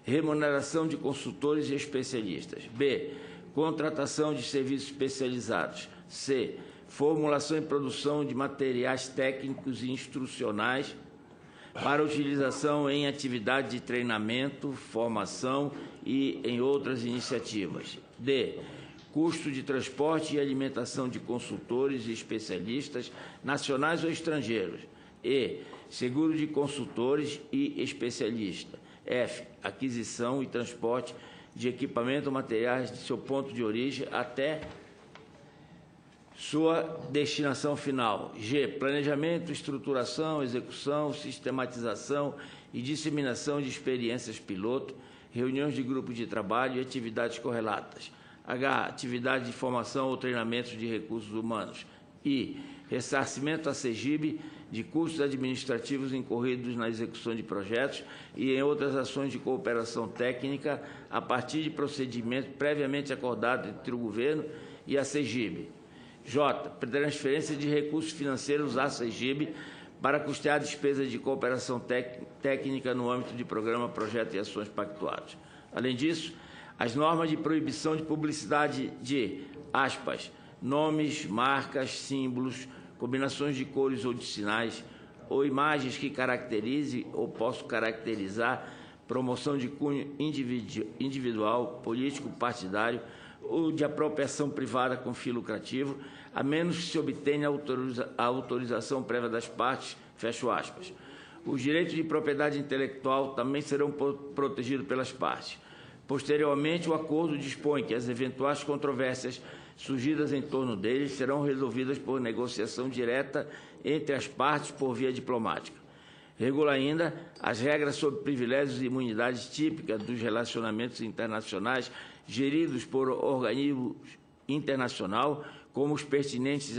remuneração de consultores e especialistas, b. contratação de serviços especializados, c. formulação e produção de materiais técnicos e instrucionais para utilização em atividade de treinamento, formação e em outras iniciativas. D. Custo de transporte e alimentação de consultores e especialistas nacionais ou estrangeiros. E. Seguro de consultores e especialistas. F. Aquisição e transporte de equipamento ou materiais de seu ponto de origem até sua destinação final. G. Planejamento, estruturação, execução, sistematização e disseminação de experiências piloto, reuniões de grupo de trabalho e atividades correlatas. H. Atividade de formação ou treinamento de recursos humanos. I. Ressarcimento à CEGIB de custos administrativos incorridos na execução de projetos e em outras ações de cooperação técnica a partir de procedimento previamente acordado entre o Governo e a CEGIB. J. Transferência de recursos financeiros à CEGIB para custear despesas de cooperação técnica no âmbito de programa, projeto e ações pactuados. Além disso, as normas de proibição de publicidade de, aspas, nomes, marcas, símbolos, combinações de cores ou de sinais, ou imagens que caracterize ou possam caracterizar promoção de cunho individual, político, partidário, ou de apropriação privada com fim lucrativo, a menos que se obtenha a autorização prévia das partes, fecho aspas. Os direitos de propriedade intelectual também serão protegidos pelas partes. Posteriormente, o acordo dispõe que as eventuais controvérsias surgidas em torno deles serão resolvidas por negociação direta entre as partes por via diplomática. Regula ainda as regras sobre privilégios e imunidades típicas dos relacionamentos internacionais geridos por organismo internacional, como os pertinentes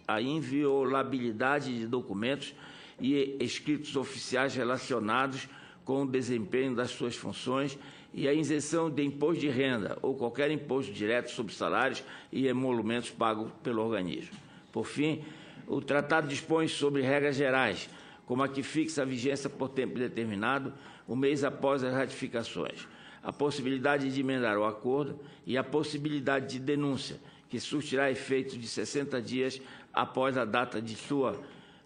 à inviolabilidade de documentos e escritos oficiais relacionados com o desempenho das suas funções e a isenção de imposto de renda ou qualquer imposto direto sobre salários e emolumentos pagos pelo organismo. Por fim, o tratado dispõe sobre regras gerais, como a que fixa a vigência por tempo determinado, um mês após as ratificações, a possibilidade de emendar o acordo e a possibilidade de denúncia, que surtirá efeito de 60 dias após a data de sua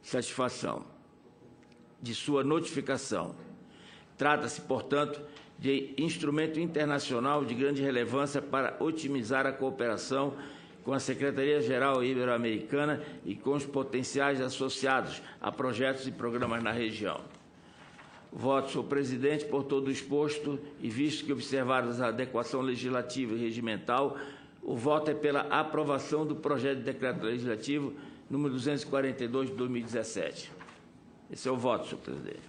satisfação, de sua notificação. Trata-se, portanto, de instrumento internacional de grande relevância para otimizar a cooperação com a Secretaria-Geral Ibero-Americana e com os potenciais associados a projetos e programas na região. Voto, senhor presidente, por todo o exposto e visto que observadas a adequação legislativa e regimental, o voto é pela aprovação do projeto de decreto legislativo número 242 de 2017. Esse é o voto, senhor presidente.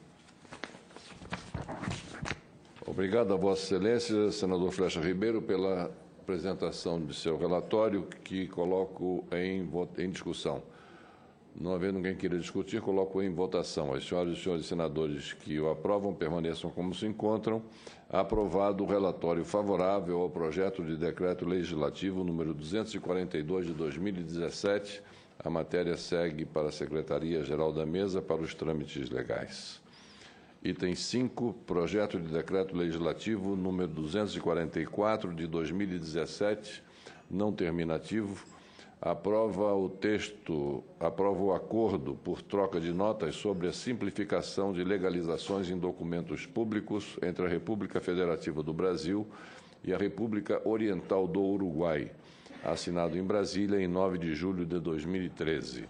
Obrigado a Vossa Excelência, senador Flecha Ribeiro, pela apresentação de seu relatório, que coloco em discussão. Não havendo ninguém queira discutir, coloco em votação. As senhoras e senhores senadores que o aprovam permaneçam como se encontram. Aprovado o relatório favorável ao projeto de decreto legislativo número 242 de 2017. A matéria segue para a Secretaria-Geral da Mesa para os trâmites legais. Item 5, projeto de decreto legislativo número 244 de 2017, não terminativo. Aprova o acordo por troca de notas sobre a simplificação de legalizações em documentos públicos entre a República Federativa do Brasil e a República Oriental do Uruguai, assinado em Brasília em 9 de julho de 2013.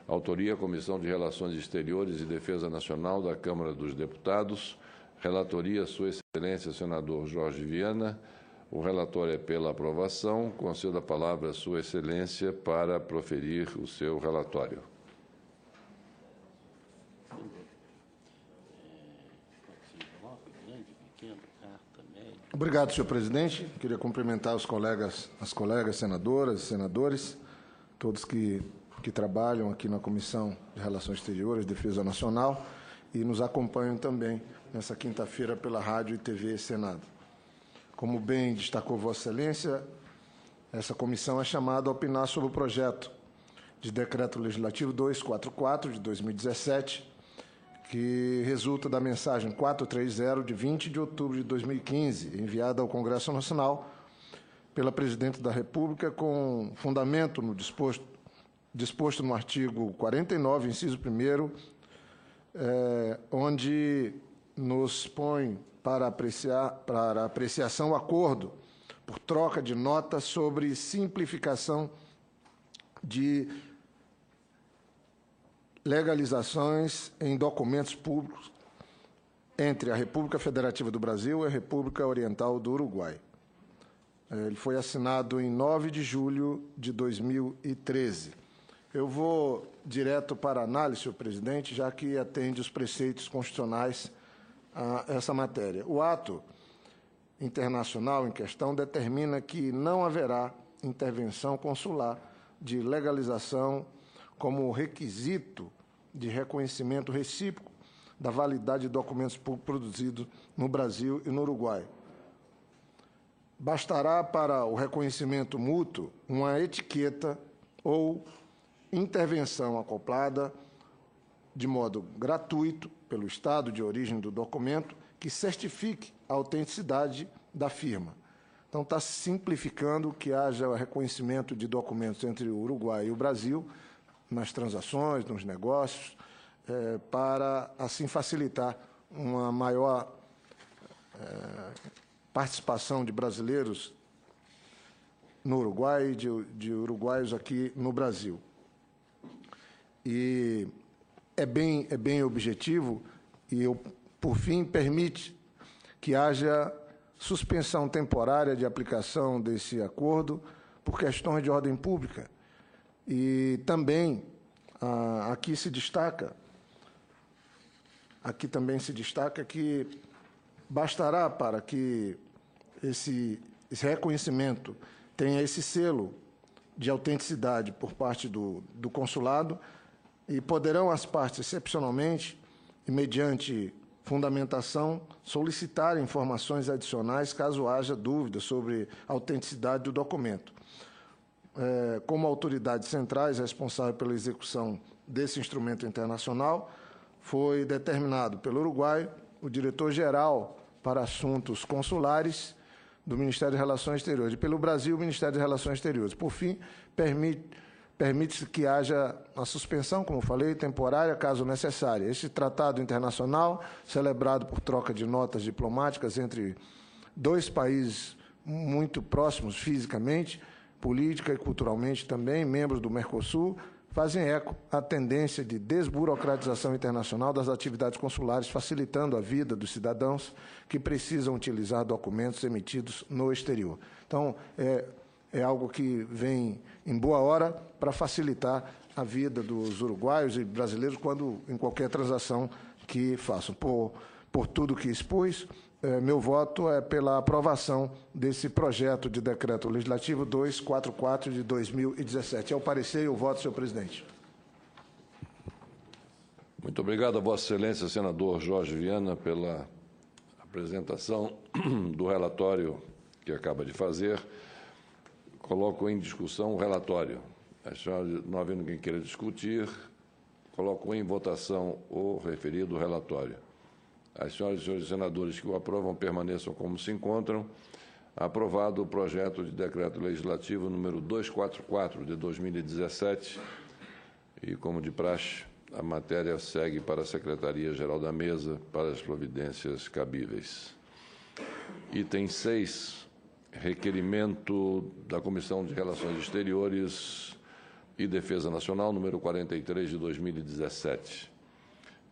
Autoria: Comissão de Relações Exteriores e Defesa Nacional da Câmara dos Deputados. Relatoria: Sua Excelência, senador Jorge Viana. O relatório é pela aprovação. Concedo a palavra à Sua Excelência para proferir o seu relatório. Obrigado, senhor presidente. Queria cumprimentar as colegas senadoras e senadores, todos que trabalham aqui na Comissão de Relações Exteriores e Defesa Nacional e nos acompanham também nessa quinta-feira pela Rádio e TV Senado. Como bem destacou Vossa Excelência, essa comissão é chamada a opinar sobre o projeto de Decreto Legislativo 244, de 2017, que resulta da mensagem 430, de 20 de outubro de 2015, enviada ao Congresso Nacional pela Presidente da República, com fundamento no disposto no artigo 49, inciso 1º, onde nos põe para apreciação o acordo por troca de notas sobre simplificação de legalizações em documentos públicos entre a República Federativa do Brasil e a República Oriental do Uruguai. Ele foi assinado em 9 de julho de 2013. Eu vou direto para a análise, senhor presidente, já que atende os preceitos constitucionais a essa matéria. O ato internacional em questão determina que não haverá intervenção consular de legalização como requisito de reconhecimento recíproco da validade de documentos públicos produzidos no Brasil e no Uruguai. Bastará para o reconhecimento mútuo uma etiqueta ou intervenção acoplada de modo gratuito pelo estado de origem do documento que certifique a autenticidade da firma. Então, está simplificando que haja reconhecimento de documentos entre o Uruguai e o Brasil nas transações, nos negócios, para, assim, facilitar uma maior participação de brasileiros no Uruguai e de uruguaios aqui no Brasil. E é bem objetivo e, por fim, permite que haja suspensão temporária de aplicação desse acordo por questões de ordem pública. E também aqui também se destaca que bastará para que esse reconhecimento tenha esse selo de autenticidade por parte do consulado e poderão as partes, excepcionalmente, e mediante fundamentação, solicitar informações adicionais caso haja dúvida sobre a autenticidade do documento. Como autoridades centrais responsáveis pela execução desse instrumento internacional, foi determinado pelo Uruguai o diretor-geral para assuntos consulares do Ministério de Relações Exteriores, e pelo Brasil, o Ministério de Relações Exteriores. Por fim, permite-se que haja a suspensão, como falei, temporária, caso necessária. Este tratado internacional, celebrado por troca de notas diplomáticas entre dois países muito próximos fisicamente, política e culturalmente também, membros do Mercosul, fazem eco à tendência de desburocratização internacional das atividades consulares, facilitando a vida dos cidadãos que precisam utilizar documentos emitidos no exterior. Então, é algo que vem em boa hora para facilitar a vida dos uruguaios e brasileiros em qualquer transação que façam. Por tudo que expus, meu voto é pela aprovação desse projeto de decreto legislativo 244 de 2017. É o parecer e o voto, senhor presidente. Muito obrigado a Vossa Excelência, senador Jorge Viana, pela apresentação do relatório que acaba de fazer. Coloco em discussão o relatório. Não havendo quem queira discutir, coloco em votação o referido relatório. As senhoras e senhores senadores que o aprovam permaneçam como se encontram. Aprovado o projeto de decreto legislativo número 244 de 2017. E, como de praxe, a matéria segue para a Secretaria-Geral da Mesa para as providências cabíveis. Item 6, requerimento da Comissão de Relações Exteriores e Defesa Nacional, número 43 de 2017.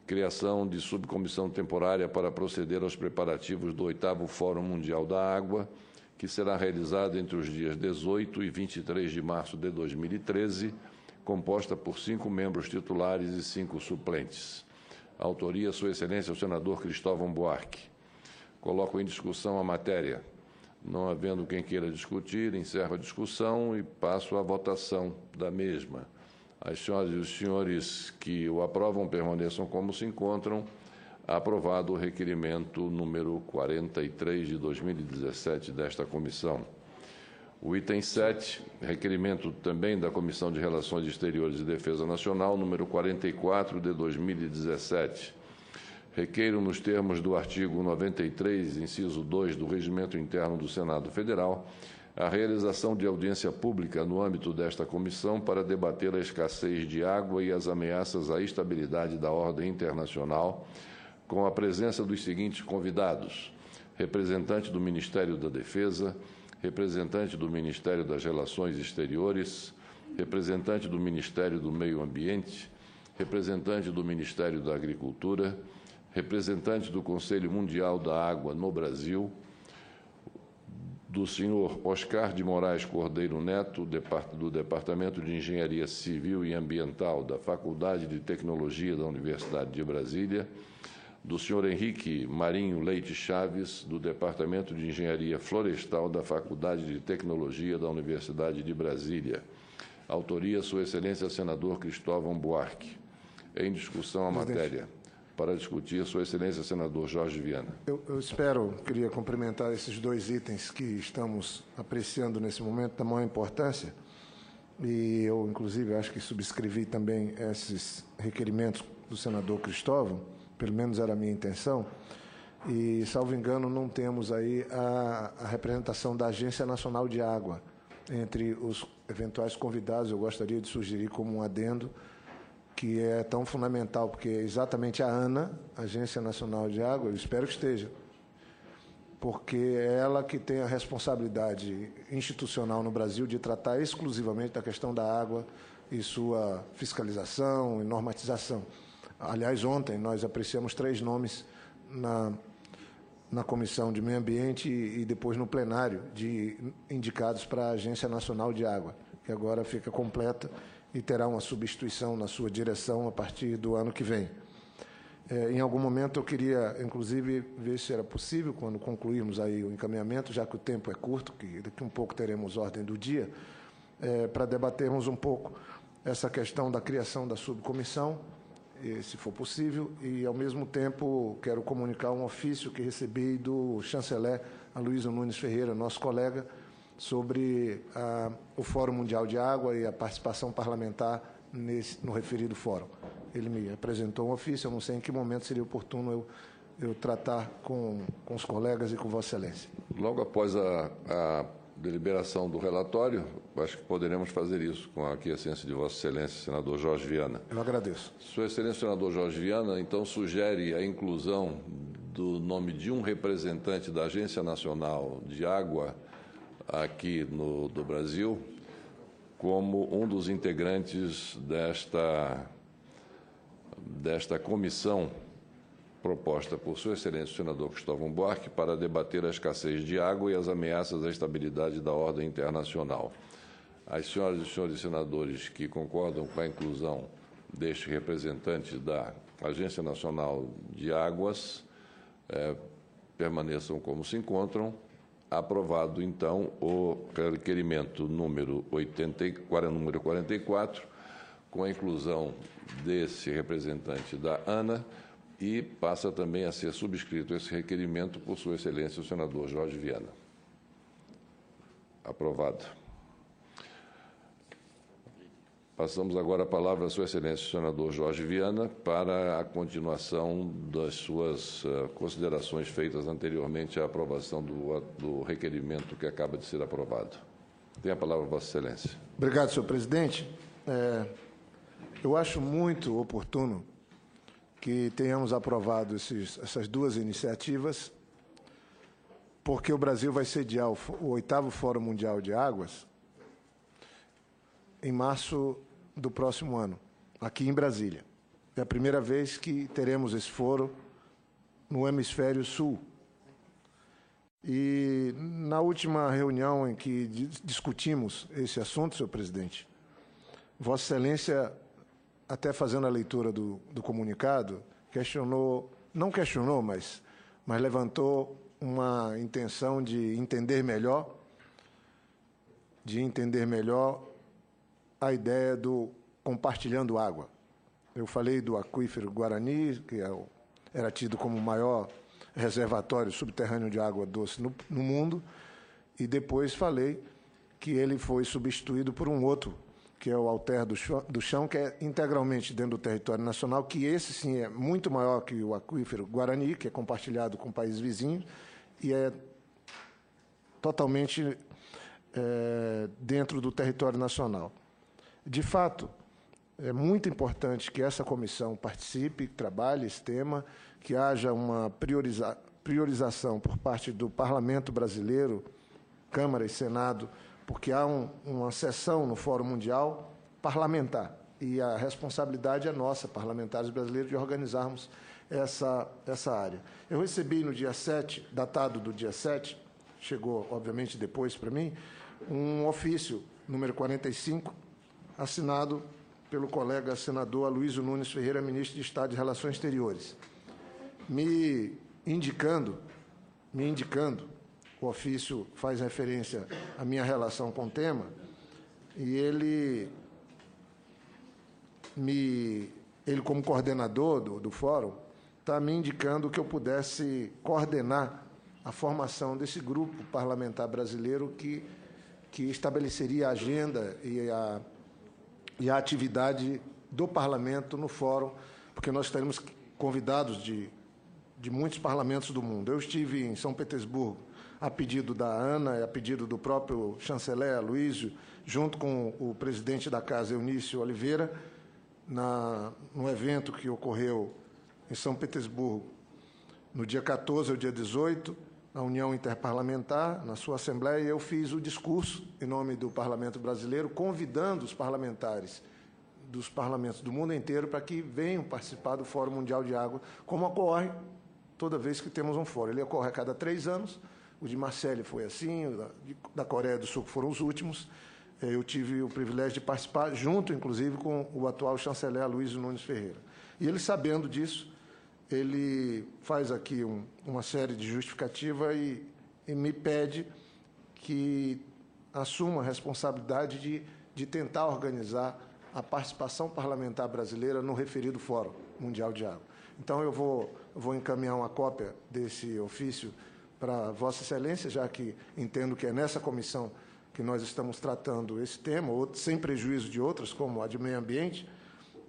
Criação de subcomissão temporária para proceder aos preparativos do 8º Fórum Mundial da Água, que será realizado entre os dias 18 e 23 de março de 2013, composta por 5 membros titulares e 5 suplentes. Autoria, Sua Excelência, o senador Cristóvão Buarque. Coloco em discussão a matéria. Não havendo quem queira discutir, encerro a discussão e passo à votação da mesma. As senhoras e os senhores que o aprovam permaneçam como se encontram. Aprovado o requerimento número 43 de 2017 desta comissão. O item 7, requerimento também da Comissão de Relações Exteriores e Defesa Nacional, número 44 de 2017. Requeiro, nos termos do artigo 93, inciso 2 do Regimento Interno do Senado Federal, a realização de audiência pública no âmbito desta comissão para debater a escassez de água e as ameaças à estabilidade da ordem internacional, com a presença dos seguintes convidados: representante do Ministério da Defesa, representante do Ministério das Relações Exteriores, representante do Ministério do Meio Ambiente, representante do Ministério da Agricultura, representante do Conselho Mundial da Água no Brasil, do senhor Oscar de Moraes Cordeiro Neto, do Departamento de Engenharia Civil e Ambiental da Faculdade de Tecnologia da Universidade de Brasília, do senhor Henrique Marinho Leite Chaves, do Departamento de Engenharia Florestal da Faculdade de Tecnologia da Universidade de Brasília. Autoria, Sua Excelência, senador Cristóvão Buarque. Em discussão a matéria. Para discutir, Sua Excelência, senador Jorge Viana. Queria cumprimentar esses 2 itens que estamos apreciando nesse momento da maior importância, e eu, inclusive, acho que subscrevi também esses requerimentos do senador Cristóvão, pelo menos era a minha intenção, e, salvo engano, não temos aí a representação da Agência Nacional de Água. Entre os eventuais convidados, eu gostaria de sugerir como um adendo, que é tão fundamental, porque é exatamente a ANA, Agência Nacional de Água, eu espero que esteja, porque é ela que tem a responsabilidade institucional no Brasil de tratar exclusivamente da questão da água e sua fiscalização e normatização. Aliás, ontem nós apreciamos 3 nomes na Comissão de Meio Ambiente e depois no plenário de indicados para a Agência Nacional de Água, que agora fica completa e terá uma substituição na sua direção a partir do ano que vem. Em algum momento eu queria, inclusive, ver se era possível, quando concluirmos aí o encaminhamento, já que o tempo é curto, que daqui um pouco teremos ordem do dia, para debatermos um pouco essa questão da criação da subcomissão, se for possível, e, ao mesmo tempo, quero comunicar um ofício que recebi do chanceler Aloysio Nunes Ferreira, nosso colega, sobre o Fórum Mundial de Água e a participação parlamentar no referido fórum. ele me apresentou um ofício, eu não sei em que momento seria oportuno eu tratar com os colegas e com Vossa Excelência. Logo após a deliberação do relatório, acho que poderemos fazer isso com a aquiescência de Vossa Excelência, senador Jorge Viana. Eu agradeço. Sua Excelência, senador Jorge Viana, então sugere a inclusão do nome de um representante da Agência Nacional de Água aqui do Brasil como um dos integrantes desta comissão proposta por Sua Excelência o senador Cristóvão Buarque para debater a escassez de água e as ameaças à estabilidade da ordem internacional. As senhoras e senhores senadores que concordam com a inclusão deste representante da Agência Nacional de Águas permaneçam como se encontram. Aprovado, então, o requerimento número 44, com a inclusão desse representante da ANA, e passa também a ser subscrito esse requerimento por Sua Excelência o senador Jorge Viana. Aprovado. Passamos agora a palavra a Sua Excelência o senador Jorge Viana para a continuação das suas considerações feitas anteriormente à aprovação do requerimento que acaba de ser aprovado. Tem a palavra, Vossa Excelência. Obrigado, senhor presidente. Eu acho muito oportuno que tenhamos aprovado essas duas iniciativas, porque o Brasil vai sediar o 8º Fórum Mundial de Águas em março do próximo ano, aqui em Brasília. É a primeira vez que teremos esse fórum no hemisfério sul. E na última reunião em que discutimos esse assunto, senhor presidente, Vossa Excelência, até fazendo a leitura do comunicado, não questionou, mas levantou uma intenção de entender melhor a ideia do compartilhando água. Eu falei do aquífero Guarani, que era tido como o maior reservatório subterrâneo de água doce no mundo, e depois falei que ele foi substituído por um outro, que é o Alter do Chão, que é integralmente dentro do território nacional, que esse sim é muito maior que o aquífero Guarani, que é compartilhado com países vizinhos, e é totalmente dentro do território nacional. De fato, é muito importante que essa comissão participe, trabalhe esse tema, que haja uma priorização por parte do Parlamento brasileiro, Câmara e Senado, porque há uma sessão no Fórum Mundial parlamentar, e a responsabilidade é nossa, parlamentares brasileiros, de organizarmos essa área. Eu recebi no dia 7, datado do dia 7, chegou, obviamente, depois para mim, um ofício, número 45, assinado pelo colega senador Aloysio Nunes Ferreira, ministro de Estado de Relações Exteriores, me indicando, o ofício faz referência à minha relação com o tema, e ele como coordenador do fórum, está me indicando que eu pudesse coordenar a formação desse grupo parlamentar brasileiro que estabeleceria a agenda e a atividade do parlamento no fórum, porque nós estaremos convidados de muitos parlamentos do mundo. Eu estive em São Petersburgo, a pedido da ANA e a pedido do próprio chanceler Aloysio, junto com o presidente da Casa, Eunício Oliveira, no evento que ocorreu em São Petersburgo, no dia 14 ao dia 18, na União Interparlamentar, na sua Assembleia, eu fiz o discurso em nome do Parlamento Brasileiro, convidando os parlamentares dos parlamentos do mundo inteiro para que venham participar do Fórum Mundial de Água, como ocorre toda vez que temos um fórum. Ele ocorre a cada 3 anos, o de Marseille foi assim, o da Coreia do Sul, que foram os últimos. Eu tive o privilégio de participar, junto, inclusive, com o atual chanceler Aloysio Nunes Ferreira. E ele, sabendo disso, ele faz aqui uma série de justificativa e me pede que assuma a responsabilidade de tentar organizar a participação parlamentar brasileira no referido Fórum Mundial de Água. Então, eu vou encaminhar uma cópia desse ofício para Vossa Excelência, já que entendo que é nessa comissão que nós estamos tratando esse tema, sem prejuízo de outras, como a de meio ambiente,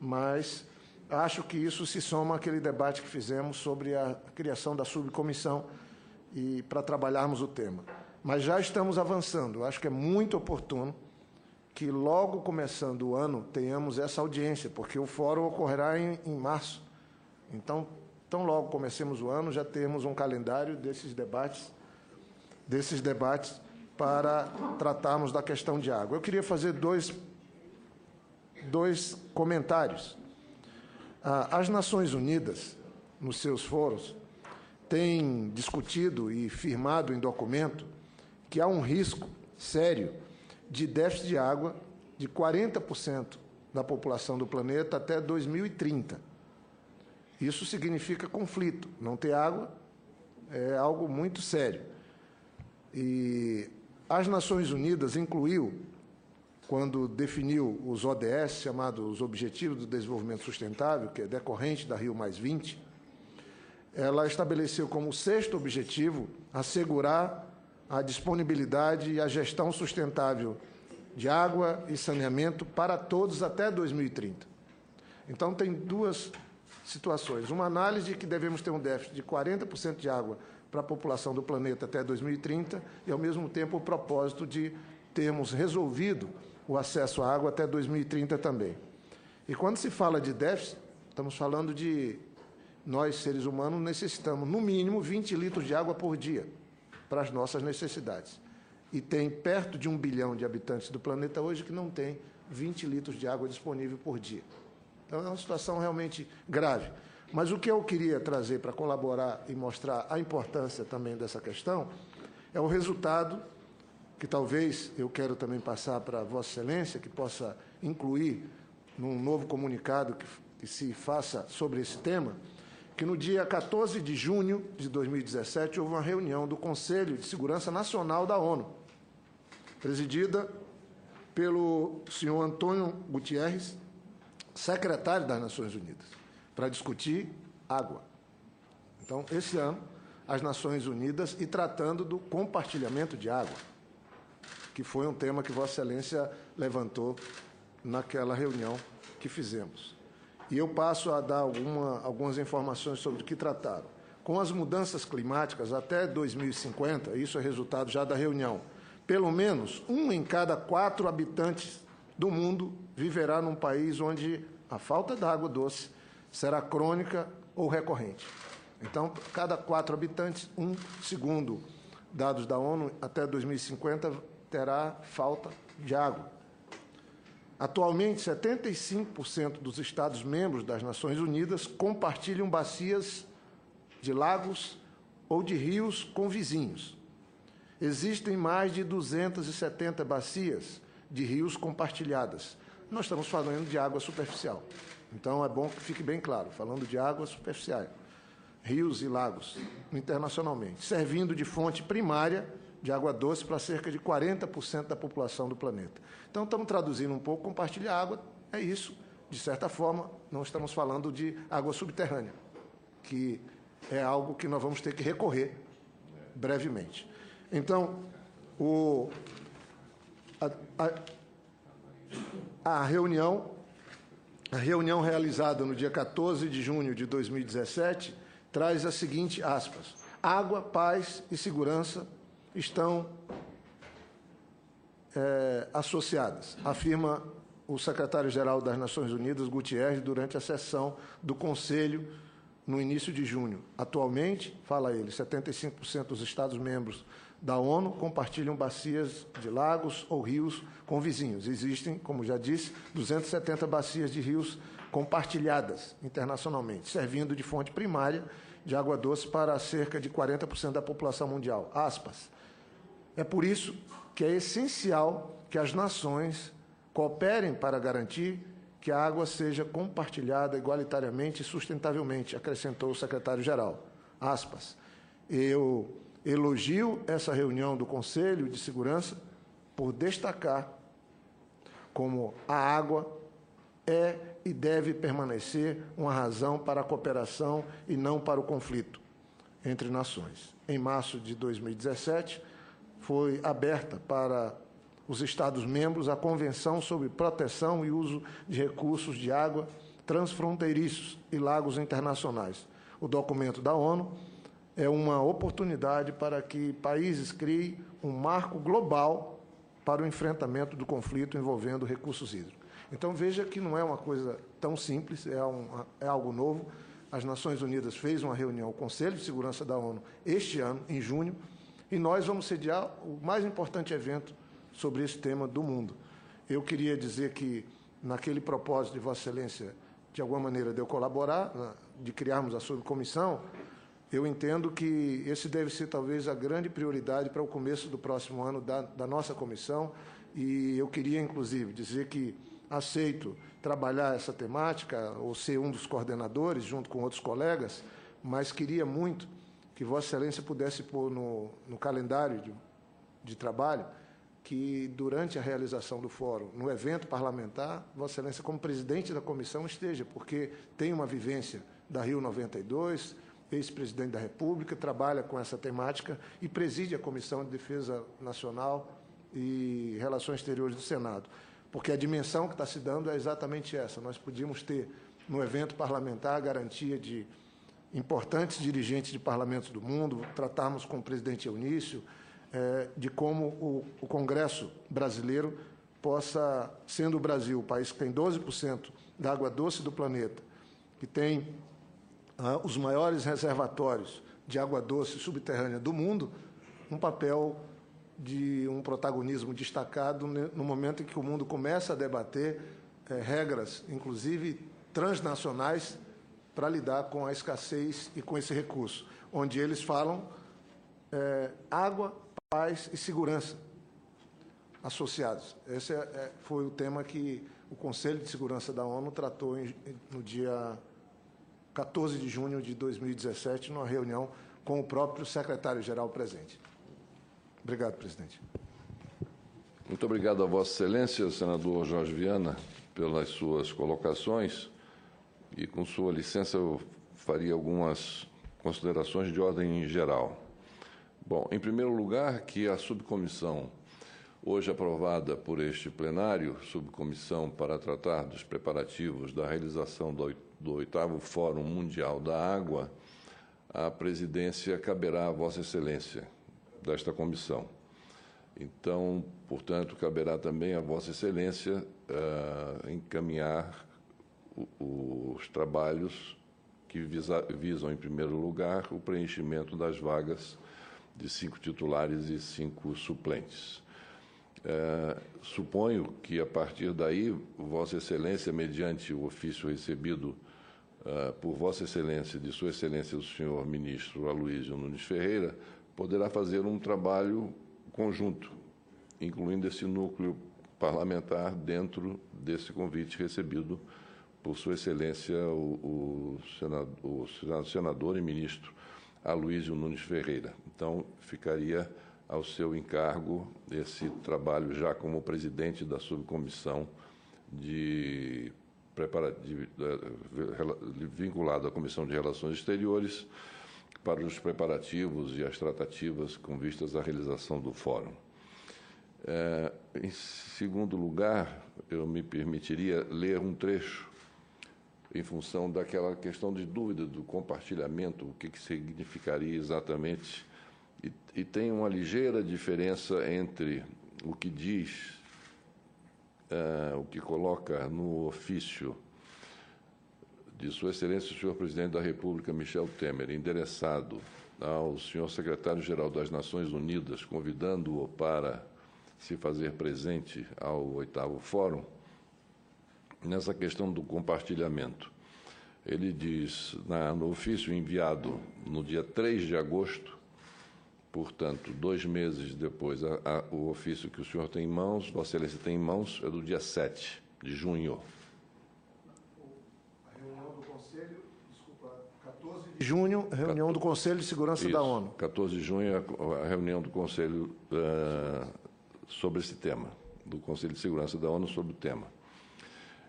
mas acho que isso se soma àquele debate que fizemos sobre a criação da subcomissão e para trabalharmos o tema. Mas já estamos avançando. Acho que é muito oportuno que logo começando o ano tenhamos essa audiência, porque o fórum ocorrerá em março. Então, tão logo comecemos o ano, já temos um calendário desses debates para tratarmos da questão de água. Eu queria fazer dois comentários. As Nações Unidas, nos seus fóruns, têm discutido e firmado em documento que há um risco sério de déficit de água de 40% da população do planeta até 2030. Isso significa conflito. Não ter água é algo muito sério. E as Nações Unidas incluiu, quando definiu os ODS, chamados os Objetivos do Desenvolvimento Sustentável, que é decorrente da Rio+20, ela estabeleceu como sexto objetivo assegurar a disponibilidade e a gestão sustentável de água e saneamento para todos até 2030. Então, tem duas situações. Uma análise de que devemos ter um déficit de 40% de água para a população do planeta até 2030 e, ao mesmo tempo, o propósito de termos resolvido o acesso à água até 2030 também. E quando se fala de déficit, estamos falando de nós, seres humanos, necessitamos, no mínimo, 20 litros de água por dia para as nossas necessidades. E tem perto de 1 bilhão de habitantes do planeta hoje que não tem 20 litros de água disponível por dia. Então, é uma situação realmente grave. Mas o que eu queria trazer para colaborar e mostrar a importância também dessa questão é o resultado que talvez eu quero também passar para Vossa Excelência, que possa incluir num novo comunicado que se faça sobre esse tema, que no dia 14 de junho de 2017 houve uma reunião do Conselho de Segurança Nacional da ONU, presidida pelo senhor Antônio Guterres, secretário das Nações Unidas, para discutir água. Então, esse ano, as Nações Unidas e tratando do compartilhamento de água, que foi um tema que Vossa Excelência levantou naquela reunião que fizemos. E eu passo a dar algumas informações sobre o que trataram. Com as mudanças climáticas, até 2050, isso é resultado já da reunião, pelo menos 1 em cada 4 habitantes do mundo viverá num país onde a falta de água doce será crônica ou recorrente. Então, cada 4 habitantes, segundo dados da ONU, até 2050 terá falta de água. Atualmente, 75% dos Estados-membros das Nações Unidas compartilham bacias de lagos ou de rios com vizinhos. Existem mais de 270 bacias de rios compartilhadas. Nós estamos falando de água superficial. Então, é bom que fique bem claro, falando de água superficial, rios e lagos, internacionalmente, servindo de fonte primária de água doce para cerca de 40% da população do planeta. Então, estamos traduzindo um pouco, compartilhar água, é isso. De certa forma, não estamos falando de água subterrânea, que é algo que nós vamos ter que recorrer brevemente. Então, a reunião realizada no dia 14 de junho de 2017 traz a seguinte aspas: água, paz e segurança estão associadas, afirma o secretário-geral das Nações Unidas, Guterres, durante a sessão do Conselho no início de junho. Atualmente, fala ele, 75% dos Estados-membros da ONU compartilham bacias de lagos ou rios com vizinhos. Existem, como já disse, 270 bacias de rios compartilhadas internacionalmente, servindo de fonte primária de água doce para cerca de 40% da população mundial. Aspas. É por isso que é essencial que as nações cooperem para garantir que a água seja compartilhada igualitariamente e sustentavelmente, acrescentou o secretário-geral. Aspas. Eu elogio essa reunião do Conselho de Segurança por destacar como a água é e deve permanecer uma razão para a cooperação e não para o conflito entre nações. Em março de 2017, foi aberta para os Estados-membros a Convenção sobre Proteção e Uso de Recursos de Água transfronteiriços e lagos internacionais. O documento da ONU é uma oportunidade para que países criem um marco global para o enfrentamento do conflito envolvendo recursos hídricos. Então, veja que não é uma coisa tão simples, é algo novo. As Nações Unidas fez uma reunião, o Conselho de Segurança da ONU, este ano, em junho, e nós vamos sediar o mais importante evento sobre esse tema do mundo. Eu queria dizer que, naquele propósito de Vossa Excelência, de alguma maneira, de eu colaborar, de criarmos a subcomissão, eu entendo que esse deve ser, talvez, a grande prioridade para o começo do próximo ano da nossa comissão, e eu queria, inclusive, dizer que aceito trabalhar essa temática, ou ser um dos coordenadores, junto com outros colegas, mas queria muito que Vossa Excelência pudesse pôr no calendário de trabalho que, durante a realização do fórum, no evento parlamentar, Vossa Excelência, como presidente da comissão, esteja, porque tem uma vivência da Rio 92, ex-presidente da República, trabalha com essa temática e preside a Comissão de Defesa Nacional e Relações Exteriores do Senado. Porque a dimensão que está se dando é exatamente essa. Nós podíamos ter, no evento parlamentar, a garantia de importantes dirigentes de parlamentos do mundo, tratarmos com o presidente Eunício, de como o Congresso brasileiro possa, sendo o Brasil o país que tem 12% da água doce do planeta, que tem os maiores reservatórios de água doce subterrânea do mundo, um papel de um protagonismo destacado no momento em que o mundo começa a debater regras, inclusive transnacionais, para lidar com a escassez e com esse recurso, onde eles falam água, paz e segurança associados. Esse foi o tema que o Conselho de Segurança da ONU tratou no dia 14 de junho de 2017, numa reunião com o próprio secretário-geral presente. Obrigado, presidente. Muito obrigado a Vossa Excelência, senador Jorge Viana, pelas suas colocações. E, com sua licença, eu faria algumas considerações de ordem geral. Bom, em primeiro lugar, que a subcomissão, hoje aprovada por este plenário, subcomissão para tratar dos preparativos da realização do 8º Fórum Mundial da Água, a presidência caberá a Vossa Excelência desta comissão. Então, portanto, caberá também a Vossa Excelência encaminhar os trabalhos que visam, em primeiro lugar, o preenchimento das vagas de 5 titulares e 5 suplentes. Suponho que, a partir daí, Vossa Excelência, mediante o ofício recebido por Vossa Excelência, de Sua Excelência, o senhor ministro Aloysio Nunes Ferreira, poderá fazer um trabalho conjunto, incluindo esse núcleo parlamentar dentro desse convite recebido por Sua Excelência, o senador e ministro Aloysio Nunes Ferreira. Então, ficaria ao seu encargo esse trabalho já como presidente da subcomissão vinculado à Comissão de Relações Exteriores para os preparativos e as tratativas com vistas à realização do Fórum. Em segundo lugar, eu me permitiria ler um trecho em função daquela questão de dúvida do compartilhamento, o que significaria exatamente, e tem uma ligeira diferença entre o que diz, o que coloca no ofício de Sua Excelência, o senhor Presidente da República, Michel Temer, endereçado ao senhor Secretário-Geral das Nações Unidas, convidando-o para se fazer presente ao 8º Fórum, nessa questão do compartilhamento. Ele diz, no ofício enviado no dia 3 de agosto, portanto, 2 meses depois, o ofício que o senhor tem em mãos, Vossa Excelência tem em mãos, é do dia 7 de junho. A reunião do Conselho, 14 de junho, reunião do Conselho de Segurança da ONU. 14 de junho é a reunião do Conselho sobre esse tema, do Conselho de Segurança da ONU sobre o tema.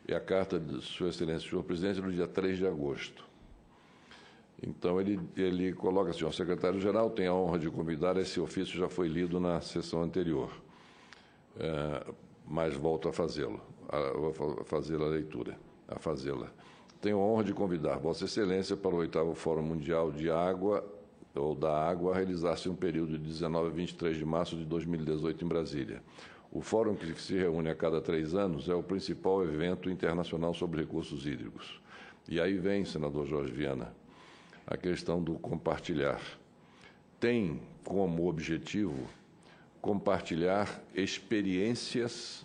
E a carta de Sua Excelência, senhor Presidente, no dia 3 de agosto. Então, ele coloca assim, o secretário-geral tem a honra de convidar, esse ofício já foi lido na sessão anterior, mas volto a fazê-lo, a fazer a leitura, a fazê-la. Tenho a honra de convidar Vossa Excelência para o 8º Fórum Mundial de Água, ou da Água, a realizar-se no período de 19 a 23 de março de 2018 em Brasília. O fórum, que se reúne a cada 3 anos, é o principal evento internacional sobre recursos hídricos. E aí vem, senador Jorge Viana, a questão do compartilhar. Tem como objetivo compartilhar experiências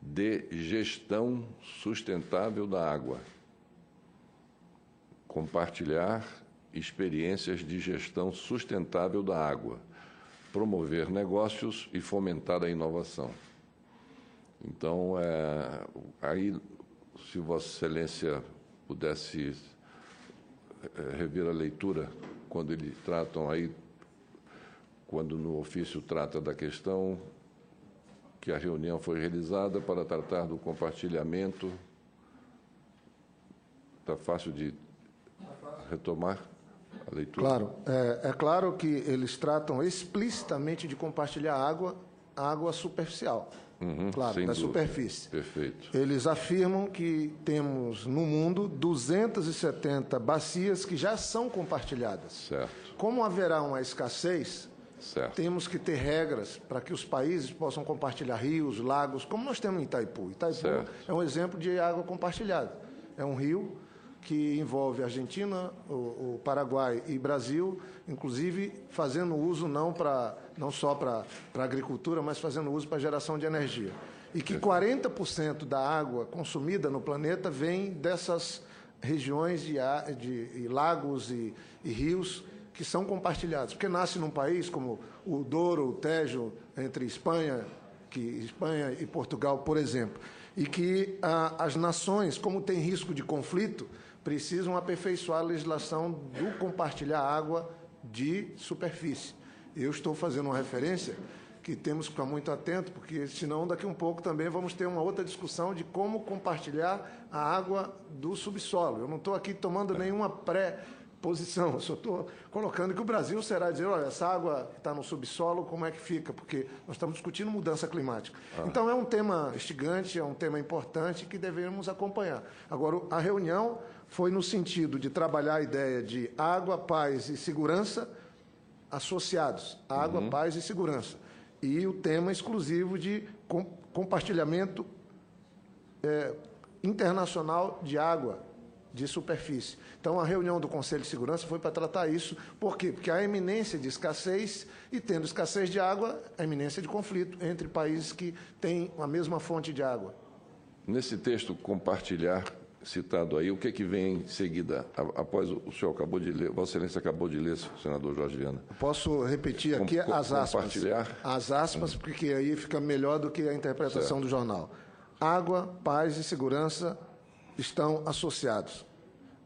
de gestão sustentável da água. Compartilhar experiências de gestão sustentável da água, promover negócios e fomentar a inovação. Então, aí, se Vossa Excelência pudesse rever a leitura, quando eles tratam aí, quando no ofício trata da questão que a reunião foi realizada para tratar do compartilhamento. Está fácil de retomar a leitura? Claro. É claro que eles tratam explicitamente de compartilhar água superficial. Claro, da superfície. Perfeito. Eles afirmam que temos no mundo 270 bacias que já são compartilhadas. Certo. Como haverá uma escassez, Certo. temos que ter regras para que os países possam compartilhar rios, lagos, como nós temos em Itaipu. Itaipu Certo. é um exemplo de água compartilhada. É um rio que envolve Argentina, o Paraguai e Brasil, inclusive fazendo uso não só para a agricultura, mas fazendo uso para geração de energia. E que 40% da água consumida no planeta vem dessas regiões de lagos e rios que são compartilhados, porque nasce num país como o Douro, o Tejo, entre Espanha e Portugal, por exemplo, e que as nações, como tem risco de conflito, precisam aperfeiçoar a legislação do compartilhar água de superfície. Eu estou fazendo uma referência que temos que ficar muito atento, porque senão daqui um pouco também vamos ter uma outra discussão de como compartilhar a água do subsolo. Eu não estou aqui tomando nenhuma pré-posição, eu só estou colocando que o Brasil será dizer, olha, essa água que está no subsolo, como é que fica? Porque nós estamos discutindo mudança climática. Então é um tema instigante, é um tema importante que devemos acompanhar. Agora, a reunião foi no sentido de trabalhar a ideia de água, paz e segurança associados. Água, paz e segurança. E o tema exclusivo de compartilhamento internacional de água de superfície. Então, a reunião do Conselho de Segurança foi para tratar isso. Por quê? Porque há iminência de escassez e, tendo escassez de água, a iminência de conflito entre países que têm a mesma fonte de água. Nesse texto compartilhar citado aí, o que vem em seguida, após o senhor acabou de ler, Vossa Excelência acabou de ler, senador Jorge Viana? Posso repetir aqui as aspas? Compartilhar? As aspas, porque aí fica melhor do que a interpretação do jornal. Água, paz e segurança estão associados.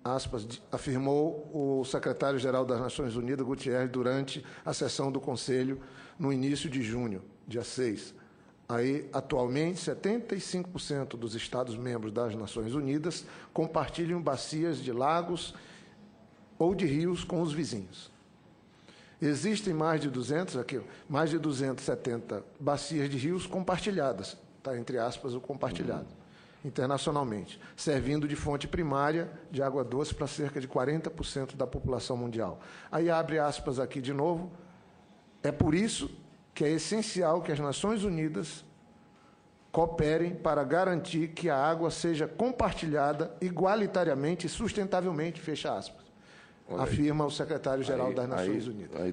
Aspas, afirmou o secretário-geral das Nações Unidas, Guterres, durante a sessão do Conselho no início de junho, dia 6. Aí, atualmente, 75% dos Estados-membros das Nações Unidas compartilham bacias de lagos ou de rios com os vizinhos. Existem mais de 270 bacias de rios compartilhadas, está entre aspas o compartilhado, internacionalmente, servindo de fonte primária de água doce para cerca de 40% da população mundial. Aí abre aspas aqui de novo. É por isso que é essencial que as Nações Unidas cooperem para garantir que a água seja compartilhada igualitariamente e sustentavelmente, fecha aspas, afirma o secretário-geral das Nações Unidas. Aí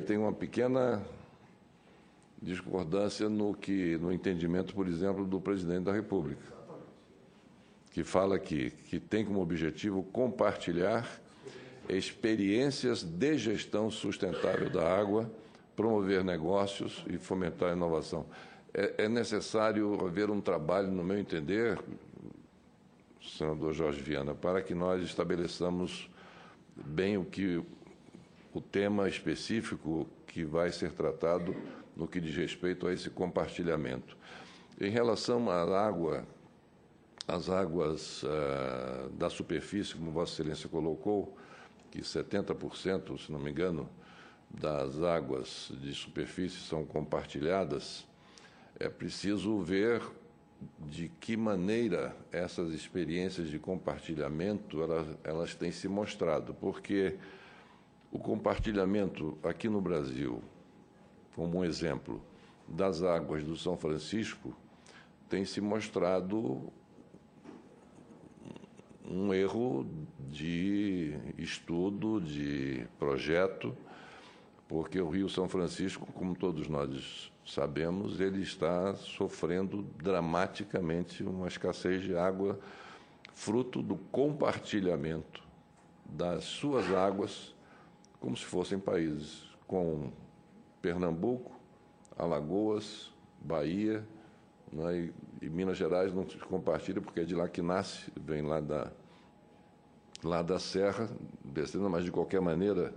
tem uma pequena discordância no entendimento, por exemplo, do presidente da República, que fala que tem como objetivo compartilhar experiências de gestão sustentável da água, promover negócios e fomentar a inovação. É necessário haver um trabalho, no meu entender, senador Jorge Viana, para que nós estabeleçamos bem o tema específico que vai ser tratado no que diz respeito a esse compartilhamento. Em relação à água, as águas da superfície, como Vossa Excelência colocou, que 70%, se não me engano, das águas de superfície são compartilhadas, é preciso ver de que maneira essas experiências de compartilhamento elas têm se mostrado, porque o compartilhamento aqui no Brasil, como um exemplo, das águas do São Francisco, tem se mostrado um erro de estudo, de projeto, porque o Rio São Francisco, como todos nós sabemos, ele está sofrendo dramaticamente uma escassez de água, fruto do compartilhamento das suas águas, como se fossem países, com Pernambuco, Alagoas, Bahia, né, e Minas Gerais não se compartilha porque é de lá que nasce, vem lá da Serra, descendo, mas de qualquer maneira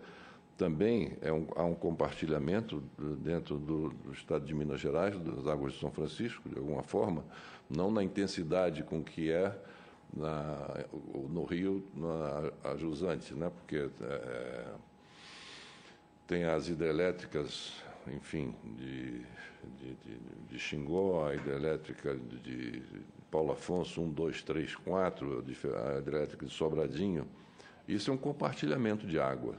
também há um compartilhamento dentro do estado de Minas Gerais, das águas de São Francisco, de alguma forma, não na intensidade com que é no Rio, a jusante, né? Porque tem as hidrelétricas, enfim, de Xingó, a hidrelétrica de Paulo Afonso, 1, 2, 3, 4, a hidrelétrica de Sobradinho. Isso é um compartilhamento de água.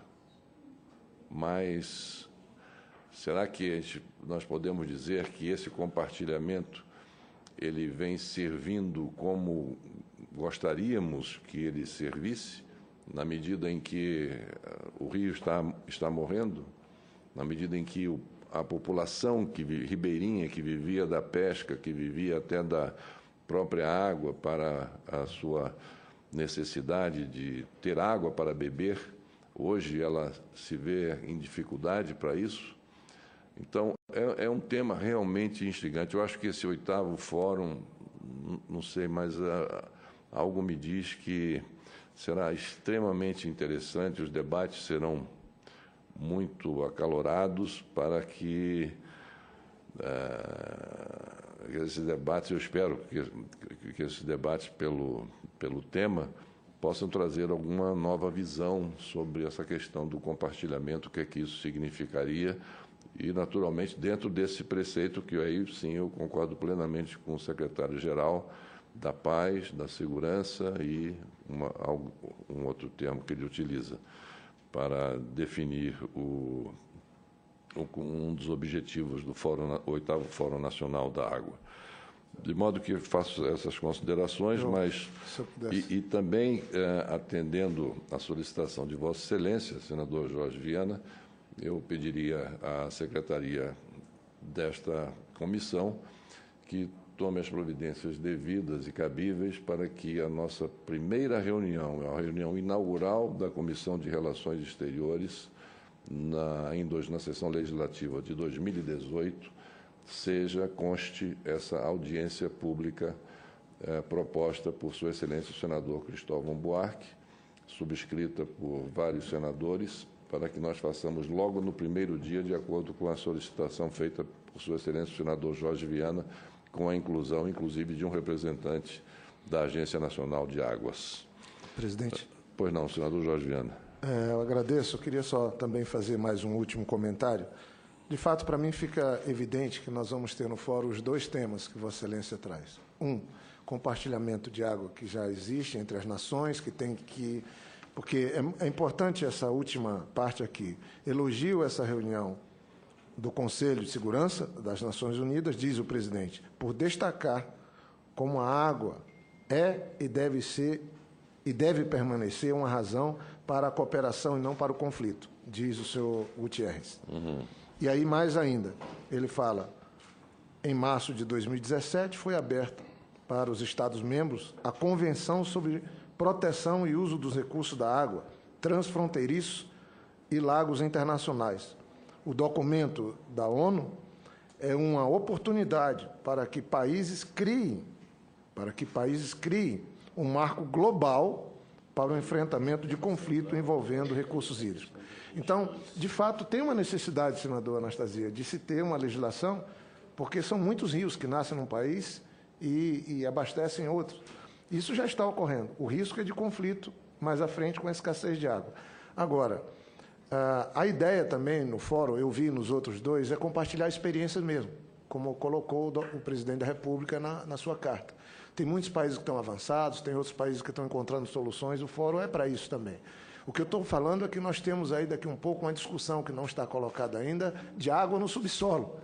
Mas será que nós podemos dizer que esse compartilhamento ele vem servindo como gostaríamos que ele servisse, na medida em que o rio está morrendo, na medida em que a população ribeirinha que vivia da pesca, que vivia até da própria água para a sua necessidade de ter água para beber, hoje ela se vê em dificuldade para isso? Então, é um tema realmente instigante. Eu acho que esse 8º fórum, não sei, mas algo me diz que será extremamente interessante, os debates serão muito acalorados para que esses debates, eu espero que esses debates pelo tema possam trazer alguma nova visão sobre essa questão do compartilhamento, o que é que isso significaria, e, naturalmente, dentro desse preceito, que aí, sim, eu concordo plenamente com o secretário-geral, da paz, da segurança e um outro termo que ele utiliza para definir um dos objetivos do 8º Fórum Nacional da Água. De modo que faço essas considerações, e também, atendendo à solicitação de Vossa Excelência, senador Jorge Viana, eu pediria à secretaria desta comissão que tome as providências devidas e cabíveis para que a nossa primeira reunião, a reunião inaugural da Comissão de Relações Exteriores, na sessão legislativa de 2018, conste essa audiência pública proposta por Sua Excelência o senador Cristóvão Buarque, subscrita por vários senadores, para que nós façamos logo no primeiro dia, de acordo com a solicitação feita por Sua Excelência o senador Jorge Viana, com a inclusão, inclusive, de um representante da Agência Nacional de Águas. Presidente. Pois não, senador Jorge Viana. Eu agradeço. Eu queria só também fazer mais um último comentário. De fato, para mim fica evidente que nós vamos ter no fórum os 2 temas que Vossa Excelência traz. Compartilhamento de água que já existe entre as nações, que tem que... Porque é importante essa última parte aqui. Elogio essa reunião do Conselho de Segurança das Nações Unidas, diz o presidente, por destacar como a água é e deve ser e deve permanecer uma razão para a cooperação e não para o conflito, diz o senhor Gutierrez. E aí, mais ainda, ele fala, em março de 2017, foi aberta para os Estados-membros a Convenção sobre Proteção e Uso dos Recursos da Água, Transfronteiriços e Lagos Internacionais. O documento da ONU é uma oportunidade para que países criem um marco global para o enfrentamento de conflito envolvendo recursos hídricos. Então, de fato, tem uma necessidade, senador Anastasia, de se ter uma legislação, porque são muitos rios que nascem num país e abastecem outros. Isso já está ocorrendo. O risco é de conflito mais à frente com a escassez de água. Agora, a ideia também no fórum, eu vi nos outros 2, é compartilhar experiências mesmo, como colocou o presidente da República na sua carta. Tem muitos países que estão avançados, tem outros países que estão encontrando soluções, o fórum é para isso também. O que eu estou falando é que nós temos aí daqui um pouco uma discussão que não está colocada ainda de água no subsolo.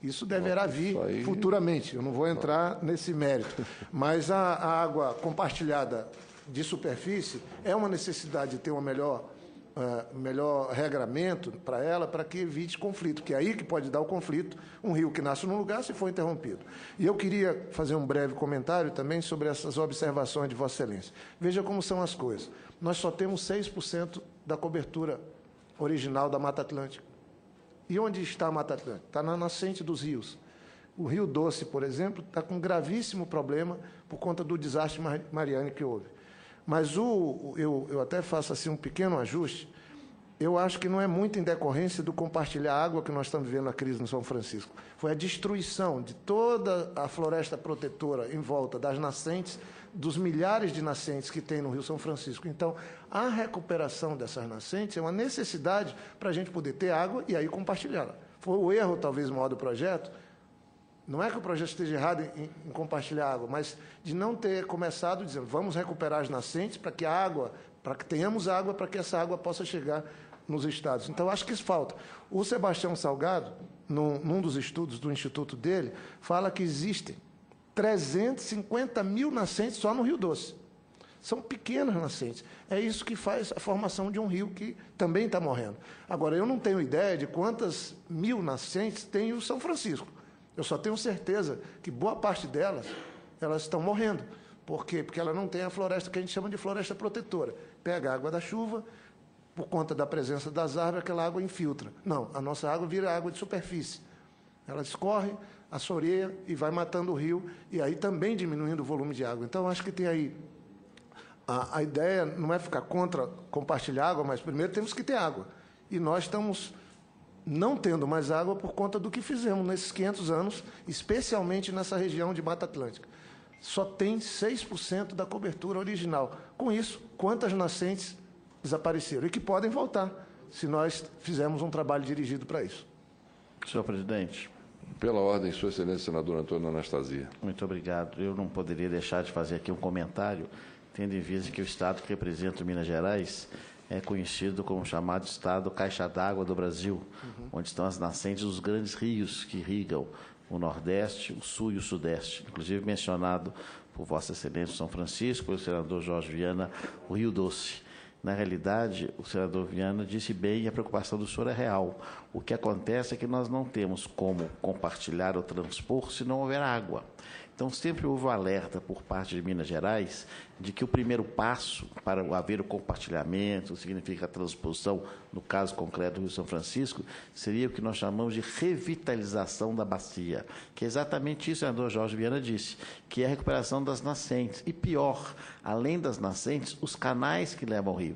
Isso deverá vir futuramente, eu não vou entrar nesse mérito. Mas a água compartilhada de superfície é uma necessidade de ter um melhor regramento para ela, para que evite conflito, que é aí que pode dar o conflito, um rio que nasce num lugar se for interrompido. E eu queria fazer um breve comentário também sobre essas observações de Vossa Excelência. Veja como são as coisas. Nós só temos 6% da cobertura original da Mata Atlântica. E onde está a Mata Atlântica? Está na nascente dos rios. O Rio Doce, por exemplo, está com um gravíssimo problema por conta do desastre Mariane que houve. Mas eu até faço assim um pequeno ajuste. Eu acho que não é muito em decorrência do compartilhar água que nós estamos vivendo na crise no São Francisco. Foi a destruição de toda a floresta protetora em volta das nascentes, dos milhares de nascentes que tem no Rio São Francisco. Então, a recuperação dessas nascentes é uma necessidade para a gente poder ter água e aí compartilhá-la. Foi o erro, talvez, maior do projeto. Não é que o projeto esteja errado em compartilhar água, mas de não ter começado dizendo vamos recuperar as nascentes para que tenhamos água, para que essa água possa chegar nos estados. Então, acho que isso falta. O Sebastião Salgado, num dos estudos do instituto dele, fala que existem 350 mil nascentes só no Rio Doce. São pequenas nascentes. É isso que faz a formação de um rio que também está morrendo. Agora, eu não tenho ideia de quantas mil nascentes tem o São Francisco. Eu só tenho certeza que boa parte delas, elas estão morrendo. Por quê? Porque ela não tem a floresta que a gente chama de floresta protetora. Pega a água da chuva, por conta da presença das árvores, aquela água infiltra. Não, a nossa água vira água de superfície. Ela escorre, assoreia e vai matando o rio, e aí também diminuindo o volume de água. Então, acho que tem aí... A ideia não é ficar contra compartilhar água, mas primeiro temos que ter água. E nós estamos não tendo mais água por conta do que fizemos nesses 500 anos, especialmente nessa região de Mata Atlântica. Só tem 6% da cobertura original. Com isso, quantas nascentes desapareceram? E que podem voltar, se nós fizermos um trabalho dirigido para isso. Senhor presidente. Pela ordem, Sua Excelência, senador Antônio Anastasia. Muito obrigado. Eu não poderia deixar de fazer aqui um comentário, tendo em vista que o Estado que representa Minas Gerais é conhecido como chamado Estado Caixa d'Água do Brasil, onde estão as nascentes dos grandes rios que irrigam o Nordeste, o Sul e o Sudeste, inclusive mencionado por Vossa Excelência São Francisco, pelo senador Jorge Viana, o Rio Doce. Na realidade, o senador Viana disse bem e a preocupação do senhor é real. O que acontece é que nós não temos como compartilhar ou transpor se não houver água. Então, sempre houve um alerta por parte de Minas Gerais de que o primeiro passo para haver o compartilhamento, significa a transposição, no caso concreto do Rio São Francisco, seria o que nós chamamos de revitalização da bacia, que é exatamente isso que o senador Jorge Viana disse, que é a recuperação das nascentes. E pior, além das nascentes, os canais que levam ao rio.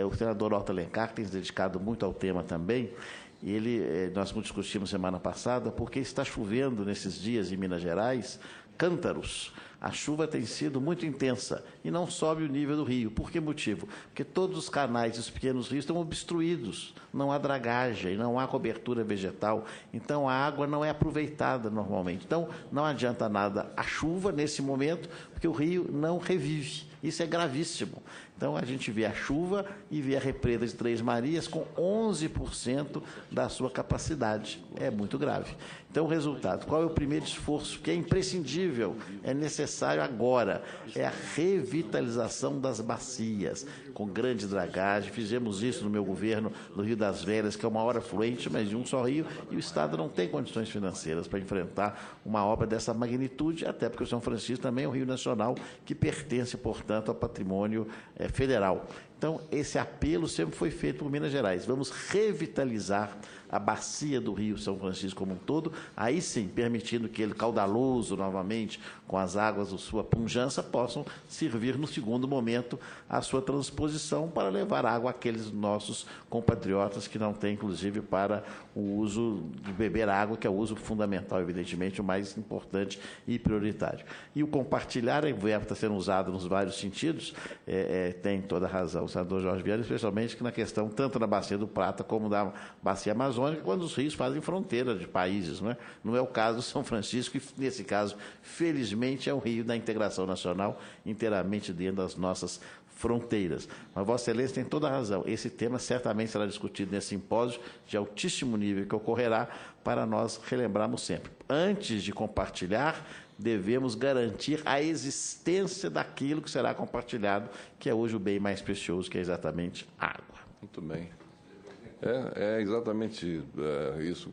O senador Otto Alencar tem se dedicado muito ao tema também, e nós discutimos semana passada, porque está chovendo nesses dias em Minas Gerais, cântaros. A chuva tem sido muito intensa e não sobe o nível do rio. Por que motivo? Porque todos os canais dos pequenos rios estão obstruídos, não há dragagem, não há cobertura vegetal, então a água não é aproveitada normalmente. Então, não adianta nada a chuva nesse momento, porque o rio não revive. Isso é gravíssimo. Então, a gente vê a chuva e vê a represa de Três Marias com 11% da sua capacidade. É muito grave. Então, o resultado, qual é o primeiro esforço que é imprescindível, é necessário agora? É a revitalização das bacias, com grande dragagem. Fizemos isso no meu governo, no Rio das Velhas, que é o maior afluente, mas de um só rio, e o Estado não tem condições financeiras para enfrentar uma obra dessa magnitude, até porque o São Francisco também é um rio nacional que pertence, portanto, ao patrimônio federal. Então, esse apelo sempre foi feito por Minas Gerais. Vamos revitalizar a bacia do Rio São Francisco como um todo, aí sim, permitindo que ele, caudaloso novamente, com as águas de sua pujança, possam servir no segundo momento a sua transposição para levar água àqueles nossos compatriotas que não têm, inclusive, para o uso de beber água, que é o uso fundamental, evidentemente, o mais importante e prioritário. E o compartilhar, o verbo está sendo usado nos vários sentidos, tem toda a razão, senador Jorge Viana, especialmente que na questão tanto da Bacia do Prata como da Bacia Amazônica, quando os rios fazem fronteira de países. Não é o caso do São Francisco, que nesse caso, felizmente, é um rio da integração nacional inteiramente dentro das nossas fronteiras. Mas Vossa Excelência tem toda a razão. Esse tema certamente será discutido nesse simpósio de altíssimo nível que ocorrerá para nós relembrarmos sempre. Antes de compartilhar, devemos garantir a existência daquilo que será compartilhado, que é hoje o bem mais precioso, que é exatamente a água. Muito bem. É exatamente isso.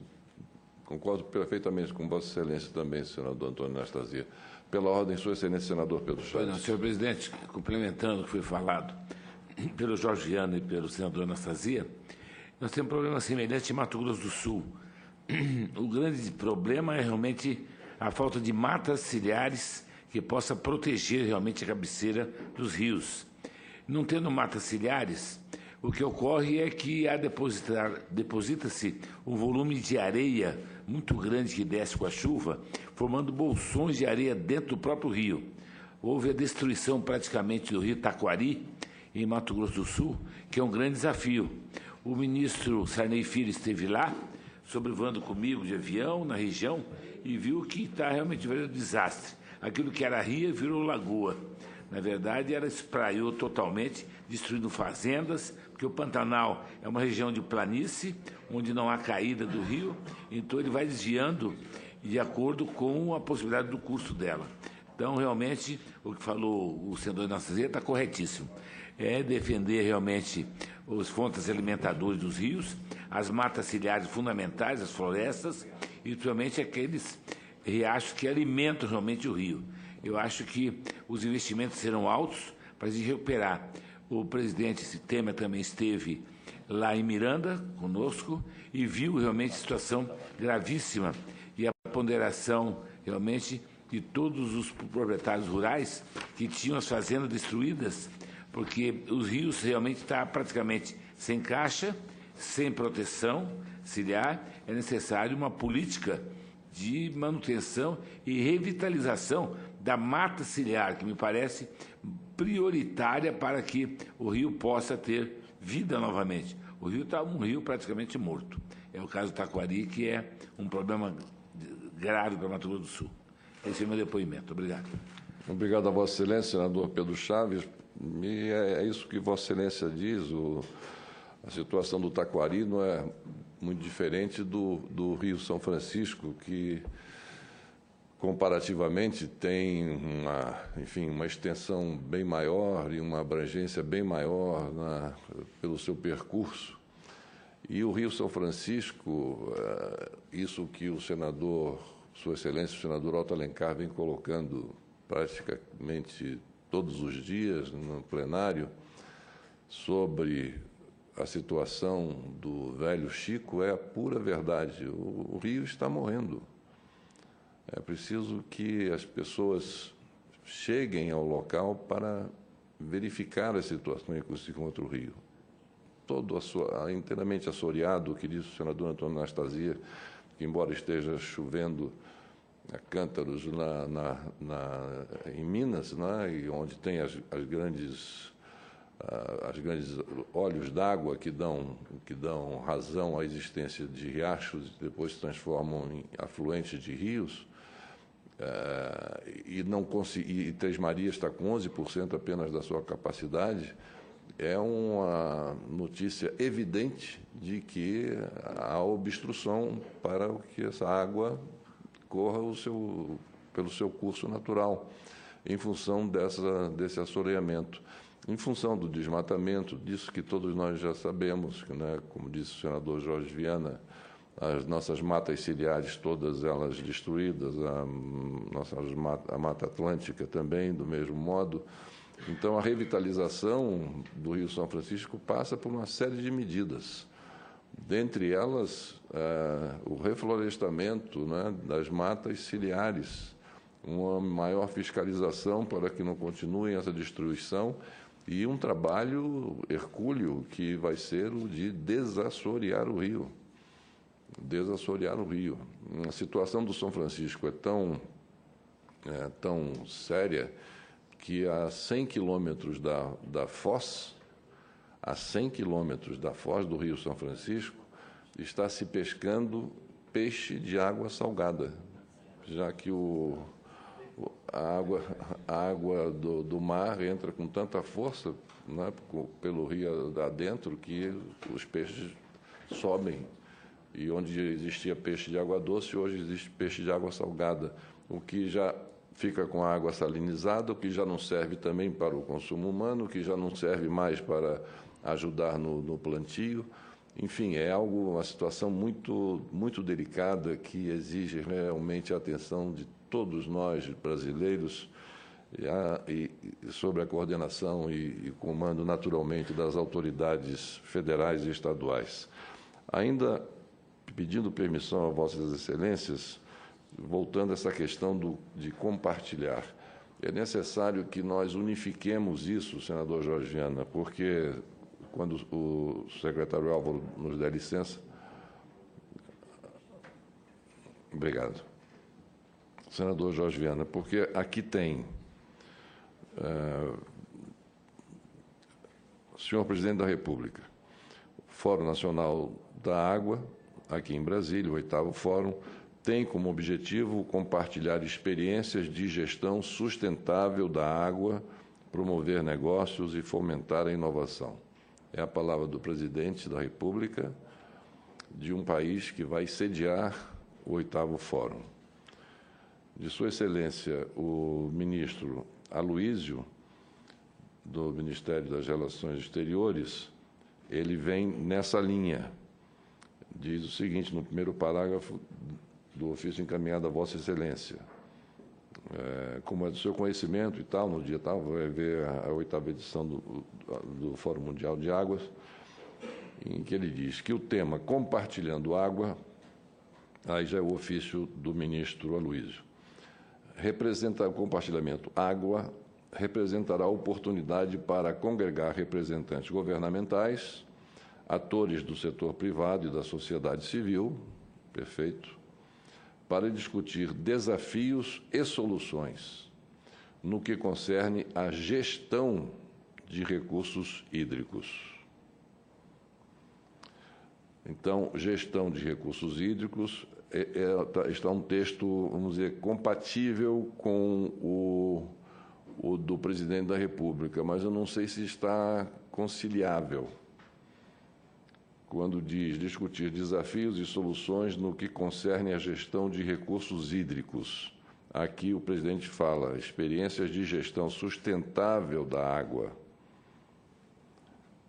Concordo perfeitamente com Vossa Excelência também, senador Antônio Anastasia. Pela ordem, Sua Excelência, senador Pedro Chaves. Não, senhor presidente, complementando o que foi falado pelo Jorge Viana e pelo senador Anastasia, nós temos um problema semelhante em Mato Grosso do Sul. O grande problema é realmente a falta de matas ciliares que possa proteger realmente a cabeceira dos rios. Não tendo matas ciliares, o que ocorre é que deposita-se um volume de areia muito grande que desce com a chuva, formando bolsões de areia dentro do próprio rio. Houve a destruição praticamente do rio Taquari, em Mato Grosso do Sul, que é um grande desafio. O ministro Sarney Filho esteve lá, sobrevoando comigo de avião na região, e viu que está realmente um desastre. Aquilo que era ria virou lagoa. Na verdade, ela espraiou totalmente, destruindo fazendas, porque o Pantanal é uma região de planície, onde não há caída do rio, então ele vai desviando de acordo com a possibilidade do curso dela. Então, realmente, o que falou o senador Anastasia está corretíssimo. É defender realmente as fontes alimentadoras dos rios, as matas ciliares fundamentais, as florestas, e principalmente aqueles riachos que alimentam realmente o rio. Eu acho que os investimentos serão altos para a gente recuperar. O presidente Temer também esteve lá em Miranda, conosco, e viu realmente a situação gravíssima e a ponderação realmente de todos os proprietários rurais que tinham as fazendas destruídas, porque os rios realmente estão praticamente sem caixa, sem proteção ciliar. É necessário uma política de manutenção e revitalização da mata ciliar, que me parece prioritária para que o rio possa ter vida novamente. O rio está um rio praticamente morto. É o caso do Taquari, que é um problema grave para Mato Grosso do Sul. Esse é o meu depoimento. Obrigado. Obrigado a Vossa Excelência, senador Pedro Chaves. E é isso que Vossa Excelência diz. A situação do Taquari não é muito diferente do Rio São Francisco, que comparativamente tem uma extensão bem maior e uma abrangência bem maior pelo seu percurso. E o Rio São Francisco, isso que o senador, Sua Excelência, o senador Otto Alencar, vem colocando praticamente todos os dias no plenário sobre a situação do velho Chico, é a pura verdade. O rio está morrendo. É preciso que as pessoas cheguem ao local para verificar a situação em que se encontra o rio. Todo inteiramente assoreado, o que disse o senador Antônio Anastasia, que embora esteja chovendo a cântaros em Minas, e onde tem as grandes olhos d'água que dão razão à existência de riachos e depois se transformam em afluentes de rios, e Três Marias está com 11% apenas da sua capacidade, é uma notícia evidente de que há obstrução para que essa água corra pelo seu curso natural, em função desse assoreamento. Em função do desmatamento, disso que todos nós já sabemos, como disse o senador Jorge Viana, as nossas matas ciliares, todas elas destruídas, a Mata Atlântica também, do mesmo modo. Então, a revitalização do Rio São Francisco passa por uma série de medidas. Dentre elas, o reflorestamento das matas ciliares, uma maior fiscalização para que não continue essa destruição e um trabalho hercúleo que vai ser o de desassorear o rio. Desassorear o rio. A situação do São Francisco é tão séria que a 100 quilômetros da foz a 100 quilômetros da foz do Rio São Francisco, está se pescando peixe de água salgada, já que a água do mar entra com tanta força, né, pelo rio adentro, que os peixes sobem. E onde existia peixe de água doce, hoje existe peixe de água salgada, o que já fica com a água salinizada, o que já não serve também para o consumo humano, o que já não serve mais para ajudar no plantio. Enfim, é uma situação muito, muito delicada que exige realmente a atenção de todos nós, brasileiros, e sobre a coordenação e comando, naturalmente, das autoridades federais e estaduais. Ainda pedindo permissão a Vossas Excelências, voltando a essa questão de compartilhar, é necessário que nós unifiquemos isso, senador Jorge Viana, porque, quando o secretário Álvaro nos der licença... Obrigado. Senador Jorge Viana, porque aqui tem senhor Presidente da República, Fórum Nacional da Água, aqui em Brasília, o 8º Fórum, tem como objetivo compartilhar experiências de gestão sustentável da água, promover negócios e fomentar a inovação. É a palavra do Presidente da República de um país que vai sediar o 8º Fórum. De Sua Excelência, o ministro Aloísio, do Ministério das Relações Exteriores, ele vem nessa linha. Diz o seguinte, no primeiro parágrafo do ofício encaminhado a Vossa Excelência. Como é do seu conhecimento e tal, no dia tal, vai haver a 8ª edição do Fórum Mundial de Águas, em que ele diz que o tema Compartilhando Água, aí já é o ofício do ministro Aloísio, representa o compartilhamento água, representará oportunidade para congregar representantes governamentais, atores do setor privado e da sociedade civil, perfeito, para discutir desafios e soluções no que concerne à gestão de recursos hídricos. Então, gestão de recursos hídricos está um texto, vamos dizer, compatível com o do Presidente da República, mas eu não sei se está conciliável. Quando diz discutir desafios e soluções no que concerne à gestão de recursos hídricos. Aqui o presidente fala experiências de gestão sustentável da água,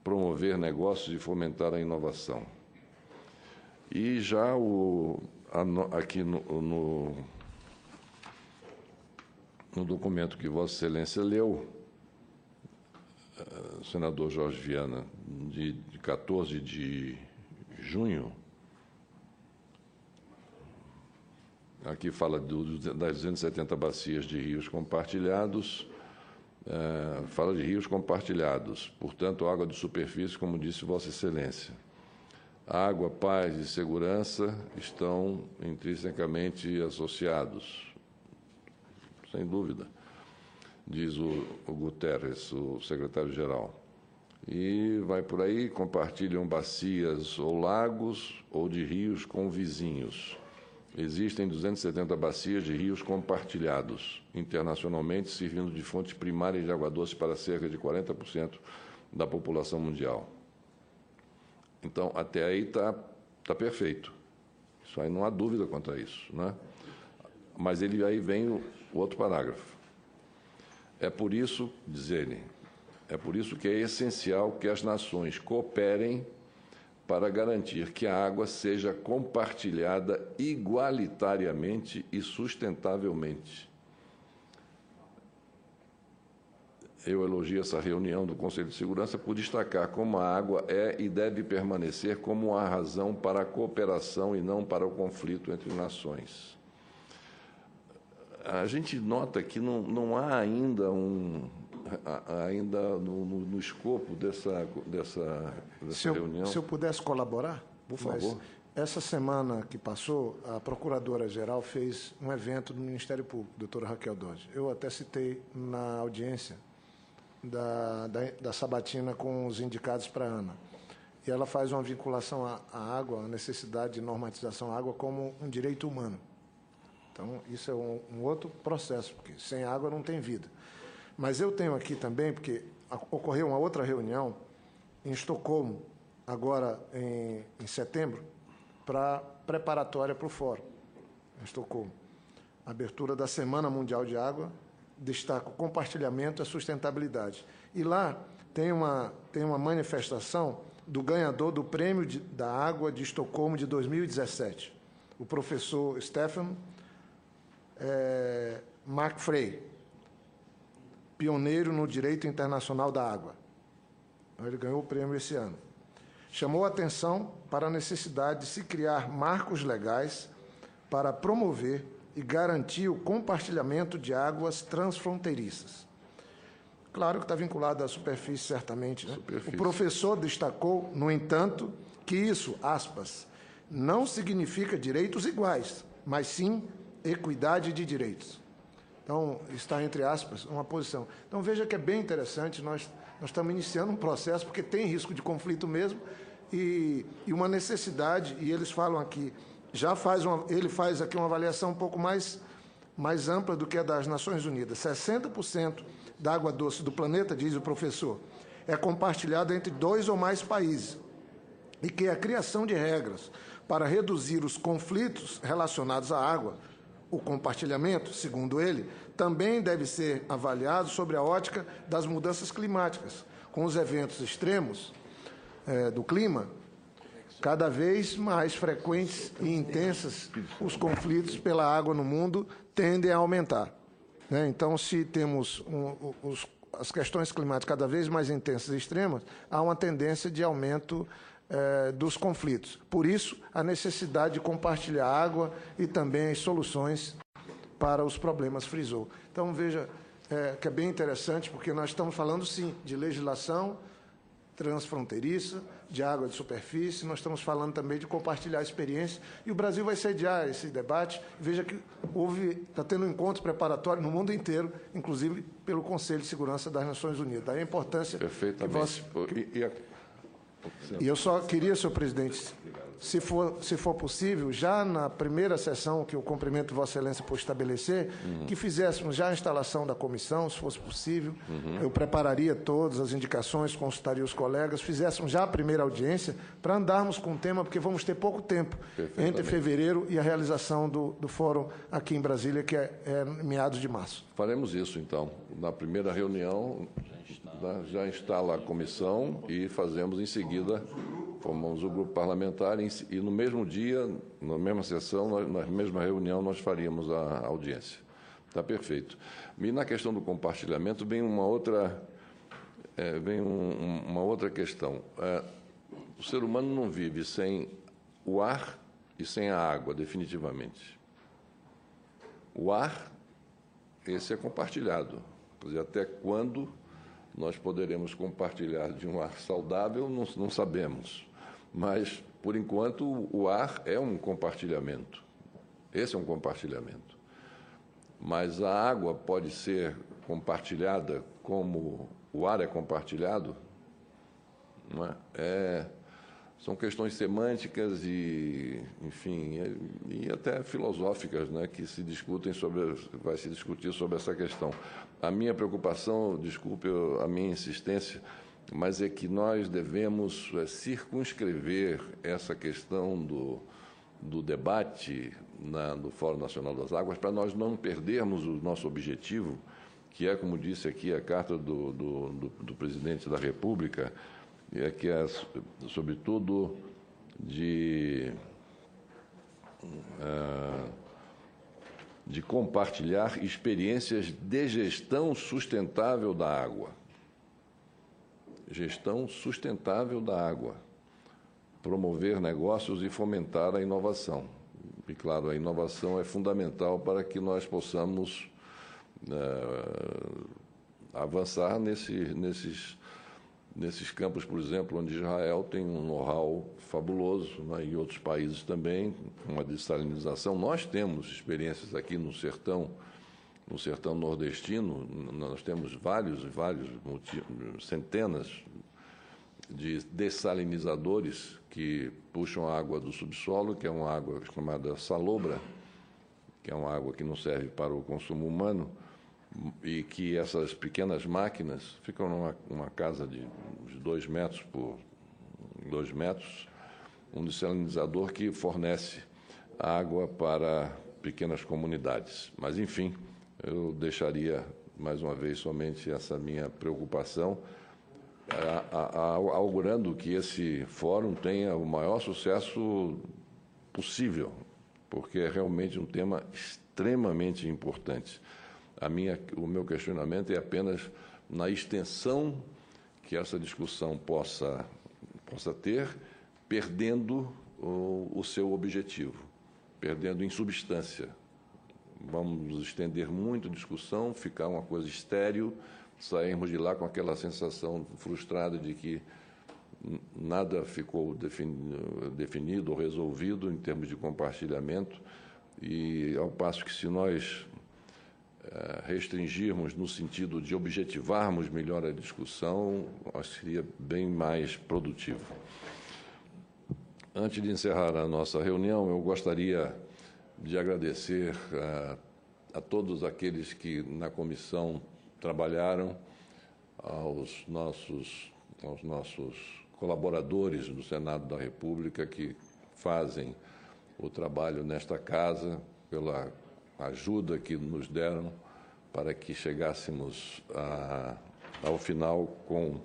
promover negócios e fomentar a inovação. E já aqui no documento que Vossa Excelência leu, senador Jorge Viana, de 14 de junho, aqui fala das 270 bacias de rios compartilhados, fala de rios compartilhados, portanto, água de superfície, como disse Vossa Excelência. Água, paz e segurança estão intrinsecamente associados, sem dúvida, diz o Guterres, o secretário-geral. E vai por aí, compartilham bacias ou lagos ou de rios com vizinhos. Existem 270 bacias de rios compartilhados, internacionalmente, servindo de fonte primária de água doce para cerca de 40% da população mundial. Então, até aí está perfeito. Isso aí não há dúvida quanto a isso, né? Mas aí vem o outro parágrafo. É por isso, diz ele, é por isso que é essencial que as nações cooperem para garantir que a água seja compartilhada igualitariamente e sustentavelmente. Eu elogio essa reunião do Conselho de Segurança por destacar como a água é e deve permanecer como a razão para a cooperação e não para o conflito entre nações. A gente nota que não há ainda no escopo dessa reunião... Se eu pudesse colaborar? Por favor. Essa semana que passou, a Procuradora-Geral fez um evento do Ministério Público, doutora Raquel Dodge. Eu até citei na audiência da sabatina com os indicados para a ANA. E ela faz uma vinculação à água, a necessidade de normatização à água como um direito humano. Então, isso é um outro processo, porque sem água não tem vida. Mas eu tenho aqui também, porque ocorreu uma outra reunião em Estocolmo, agora em setembro, preparatória para o Fórum, em Estocolmo. Abertura da Semana Mundial de Água, destaca o compartilhamento e a sustentabilidade. E lá tem uma manifestação do ganhador do Prêmio da Água de Estocolmo de 2017, o professor Stefan McFrey, pioneiro no direito internacional da água. Ele ganhou o prêmio esse ano. Chamou a atenção para a necessidade de se criar marcos legais para promover e garantir o compartilhamento de águas transfronteiriças. Claro que está vinculado à superfície, certamente, né? O professor destacou, no entanto, que isso, aspas, não significa direitos iguais, mas sim equidade de direitos. Então, está entre aspas uma posição. Então, veja que é bem interessante, nós estamos iniciando um processo, porque tem risco de conflito mesmo, e uma necessidade, e eles falam aqui, ele faz aqui uma avaliação um pouco mais ampla do que a das Nações Unidas. 60% da água doce do planeta, diz o professor, é compartilhada entre 2 ou mais países, e que a criação de regras para reduzir os conflitos relacionados à água, o compartilhamento, segundo ele, também deve ser avaliado sobre a ótica das mudanças climáticas, com os eventos extremos do clima, cada vez mais frequentes e intensas, os conflitos pela água no mundo tendem a aumentar. Né? Então, se temos as questões climáticas cada vez mais intensas e extremas, há uma tendência de aumento dos conflitos. Por isso, a necessidade de compartilhar água e também as soluções para os problemas frisou. Então, veja que é bem interessante, porque nós estamos falando, sim, de legislação transfronteiriça, de água de superfície, nós estamos falando também de compartilhar experiências, e o Brasil vai sediar esse debate. Veja que está tendo encontros preparatórios no mundo inteiro, inclusive pelo Conselho de Segurança das Nações Unidas. Daí a importância... Perfeitamente. E eu só queria, senhor presidente, se for possível, já na primeira sessão, que eu cumprimento Vossa Excelência por estabelecer, que fizéssemos já a instalação da comissão, se fosse possível, eu prepararia todas as indicações, consultaria os colegas, fizéssemos já a primeira audiência, para andarmos com o tema, porque vamos ter pouco tempo entre fevereiro e a realização do fórum aqui em Brasília, que é meados de março. Faremos isso, então. Na primeira reunião, já instala a comissão e fazemos em seguida, formamos o grupo parlamentar e no mesmo dia, na mesma sessão, na mesma reunião, nós faríamos a audiência. Está perfeito. E na questão do compartilhamento vem uma outra, uma outra questão. O ser humano não vive sem o ar e sem a água, definitivamente. O ar, esse é compartilhado. Quer dizer, até quando nós poderemos compartilhar de um ar saudável, não sabemos. Mas, por enquanto, o ar é um compartilhamento. Esse é um compartilhamento. Mas a água pode ser compartilhada como o ar é compartilhado? Não é? São questões semânticas e, enfim, e até filosóficas, né, que se discutem vai se discutir sobre essa questão. A minha preocupação, desculpe a minha insistência, mas é que nós devemos circunscrever essa questão do debate no Fórum Nacional das Águas para nós não perdermos o nosso objetivo, que é, como disse aqui a carta do Presidente da República, que é, sobretudo, de compartilhar experiências de gestão sustentável da água. Gestão sustentável da água. Promover negócios e fomentar a inovação. E, claro, a inovação é fundamental para que nós possamos avançar nesses campos, por exemplo, onde Israel tem um know-how fabuloso, né, e outros países também, uma dessalinização. Nós temos experiências aqui no sertão no sertão nordestino, nós temos vários centenas de dessalinizadores que puxam a água do subsolo, que é uma água chamada salobra, que é uma água que não serve para o consumo humano, e que essas pequenas máquinas ficam numa casa de 2 metros por 2 metros, um dessalinizador que fornece água para pequenas comunidades. Mas, enfim, eu deixaria, mais uma vez, somente essa minha preocupação, augurando que esse fórum tenha o maior sucesso possível, porque é realmente um tema extremamente importante. O meu questionamento é apenas na extensão que essa discussão possa ter, perdendo o seu objetivo, perdendo em substância. Vamos estender muito a discussão, ficar uma coisa estéril, sairmos de lá com aquela sensação frustrada de que nada ficou definido ou resolvido em termos de compartilhamento, e ao passo que, se nós restringirmos no sentido de objetivarmos melhor a discussão, acho que seria bem mais produtivo. Antes de encerrar a nossa reunião, eu gostaria de agradecer a todos aqueles que na comissão trabalharam, aos nossos colaboradores do Senado da República que fazem o trabalho nesta casa, pela ajuda que nos deram para que chegássemos ao final com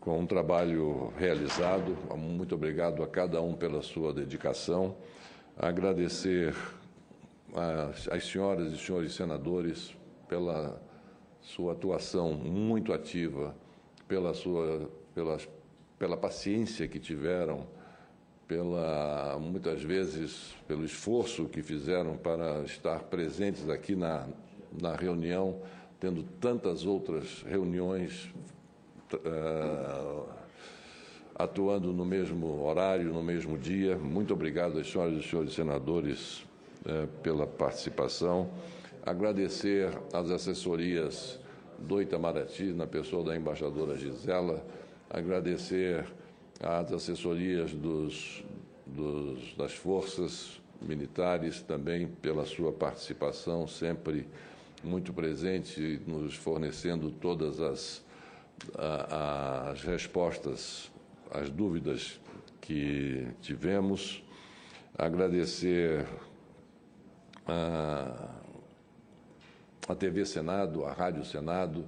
um trabalho realizado. Muito obrigado a cada um pela sua dedicação. Agradecer às senhoras e senhores senadores pela sua atuação muito ativa, pela paciência que tiveram, muitas vezes pelo esforço que fizeram para estar presentes aqui na reunião, tendo tantas outras reuniões, atuando no mesmo horário, no mesmo dia. Muito obrigado às senhoras e senhores senadores pela participação. Agradecer às assessorias do Itamaraty, na pessoa da embaixadora Gisela, agradecer às assessorias das forças militares também pela sua participação, sempre muito presente, nos fornecendo todas as respostas às dúvidas que tivemos. Agradecer a TV Senado, a Rádio Senado,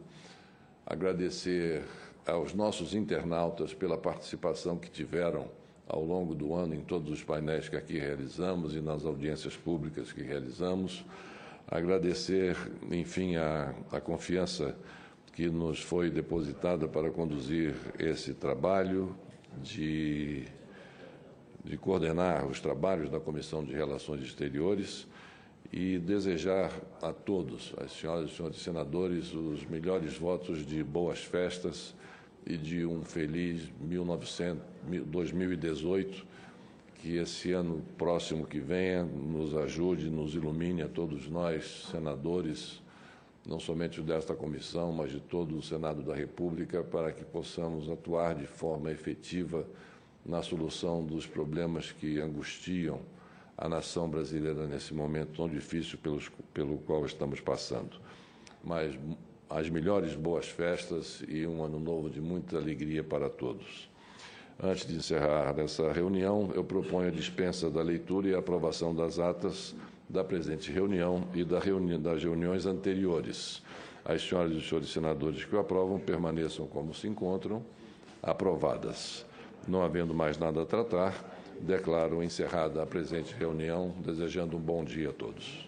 agradecer aos nossos internautas pela participação que tiveram ao longo do ano em todos os painéis que aqui realizamos e nas audiências públicas que realizamos. Agradecer, enfim, a confiança que nos foi depositada para conduzir esse trabalho, de coordenar os trabalhos da Comissão de Relações Exteriores, e desejar a todos, as senhoras e senhores senadores, os melhores votos de boas festas e de um feliz 2018, que esse ano próximo que venha nos ajude, nos ilumine a todos nós, senadores, não somente desta comissão, mas de todo o Senado da República, para que possamos atuar de forma efetiva na solução dos problemas que angustiam a nação brasileira nesse momento tão difícil pelo qual estamos passando. Mas as melhores boas festas e um ano novo de muita alegria para todos. Antes de encerrar essa reunião, eu proponho a dispensa da leitura e a aprovação das atas da presente reunião e das reuniões anteriores. As senhoras e os senhores senadores que o aprovam permaneçam como se encontram, aprovadas. Não havendo mais nada a tratar, declaro encerrada a presente reunião, desejando um bom dia a todos.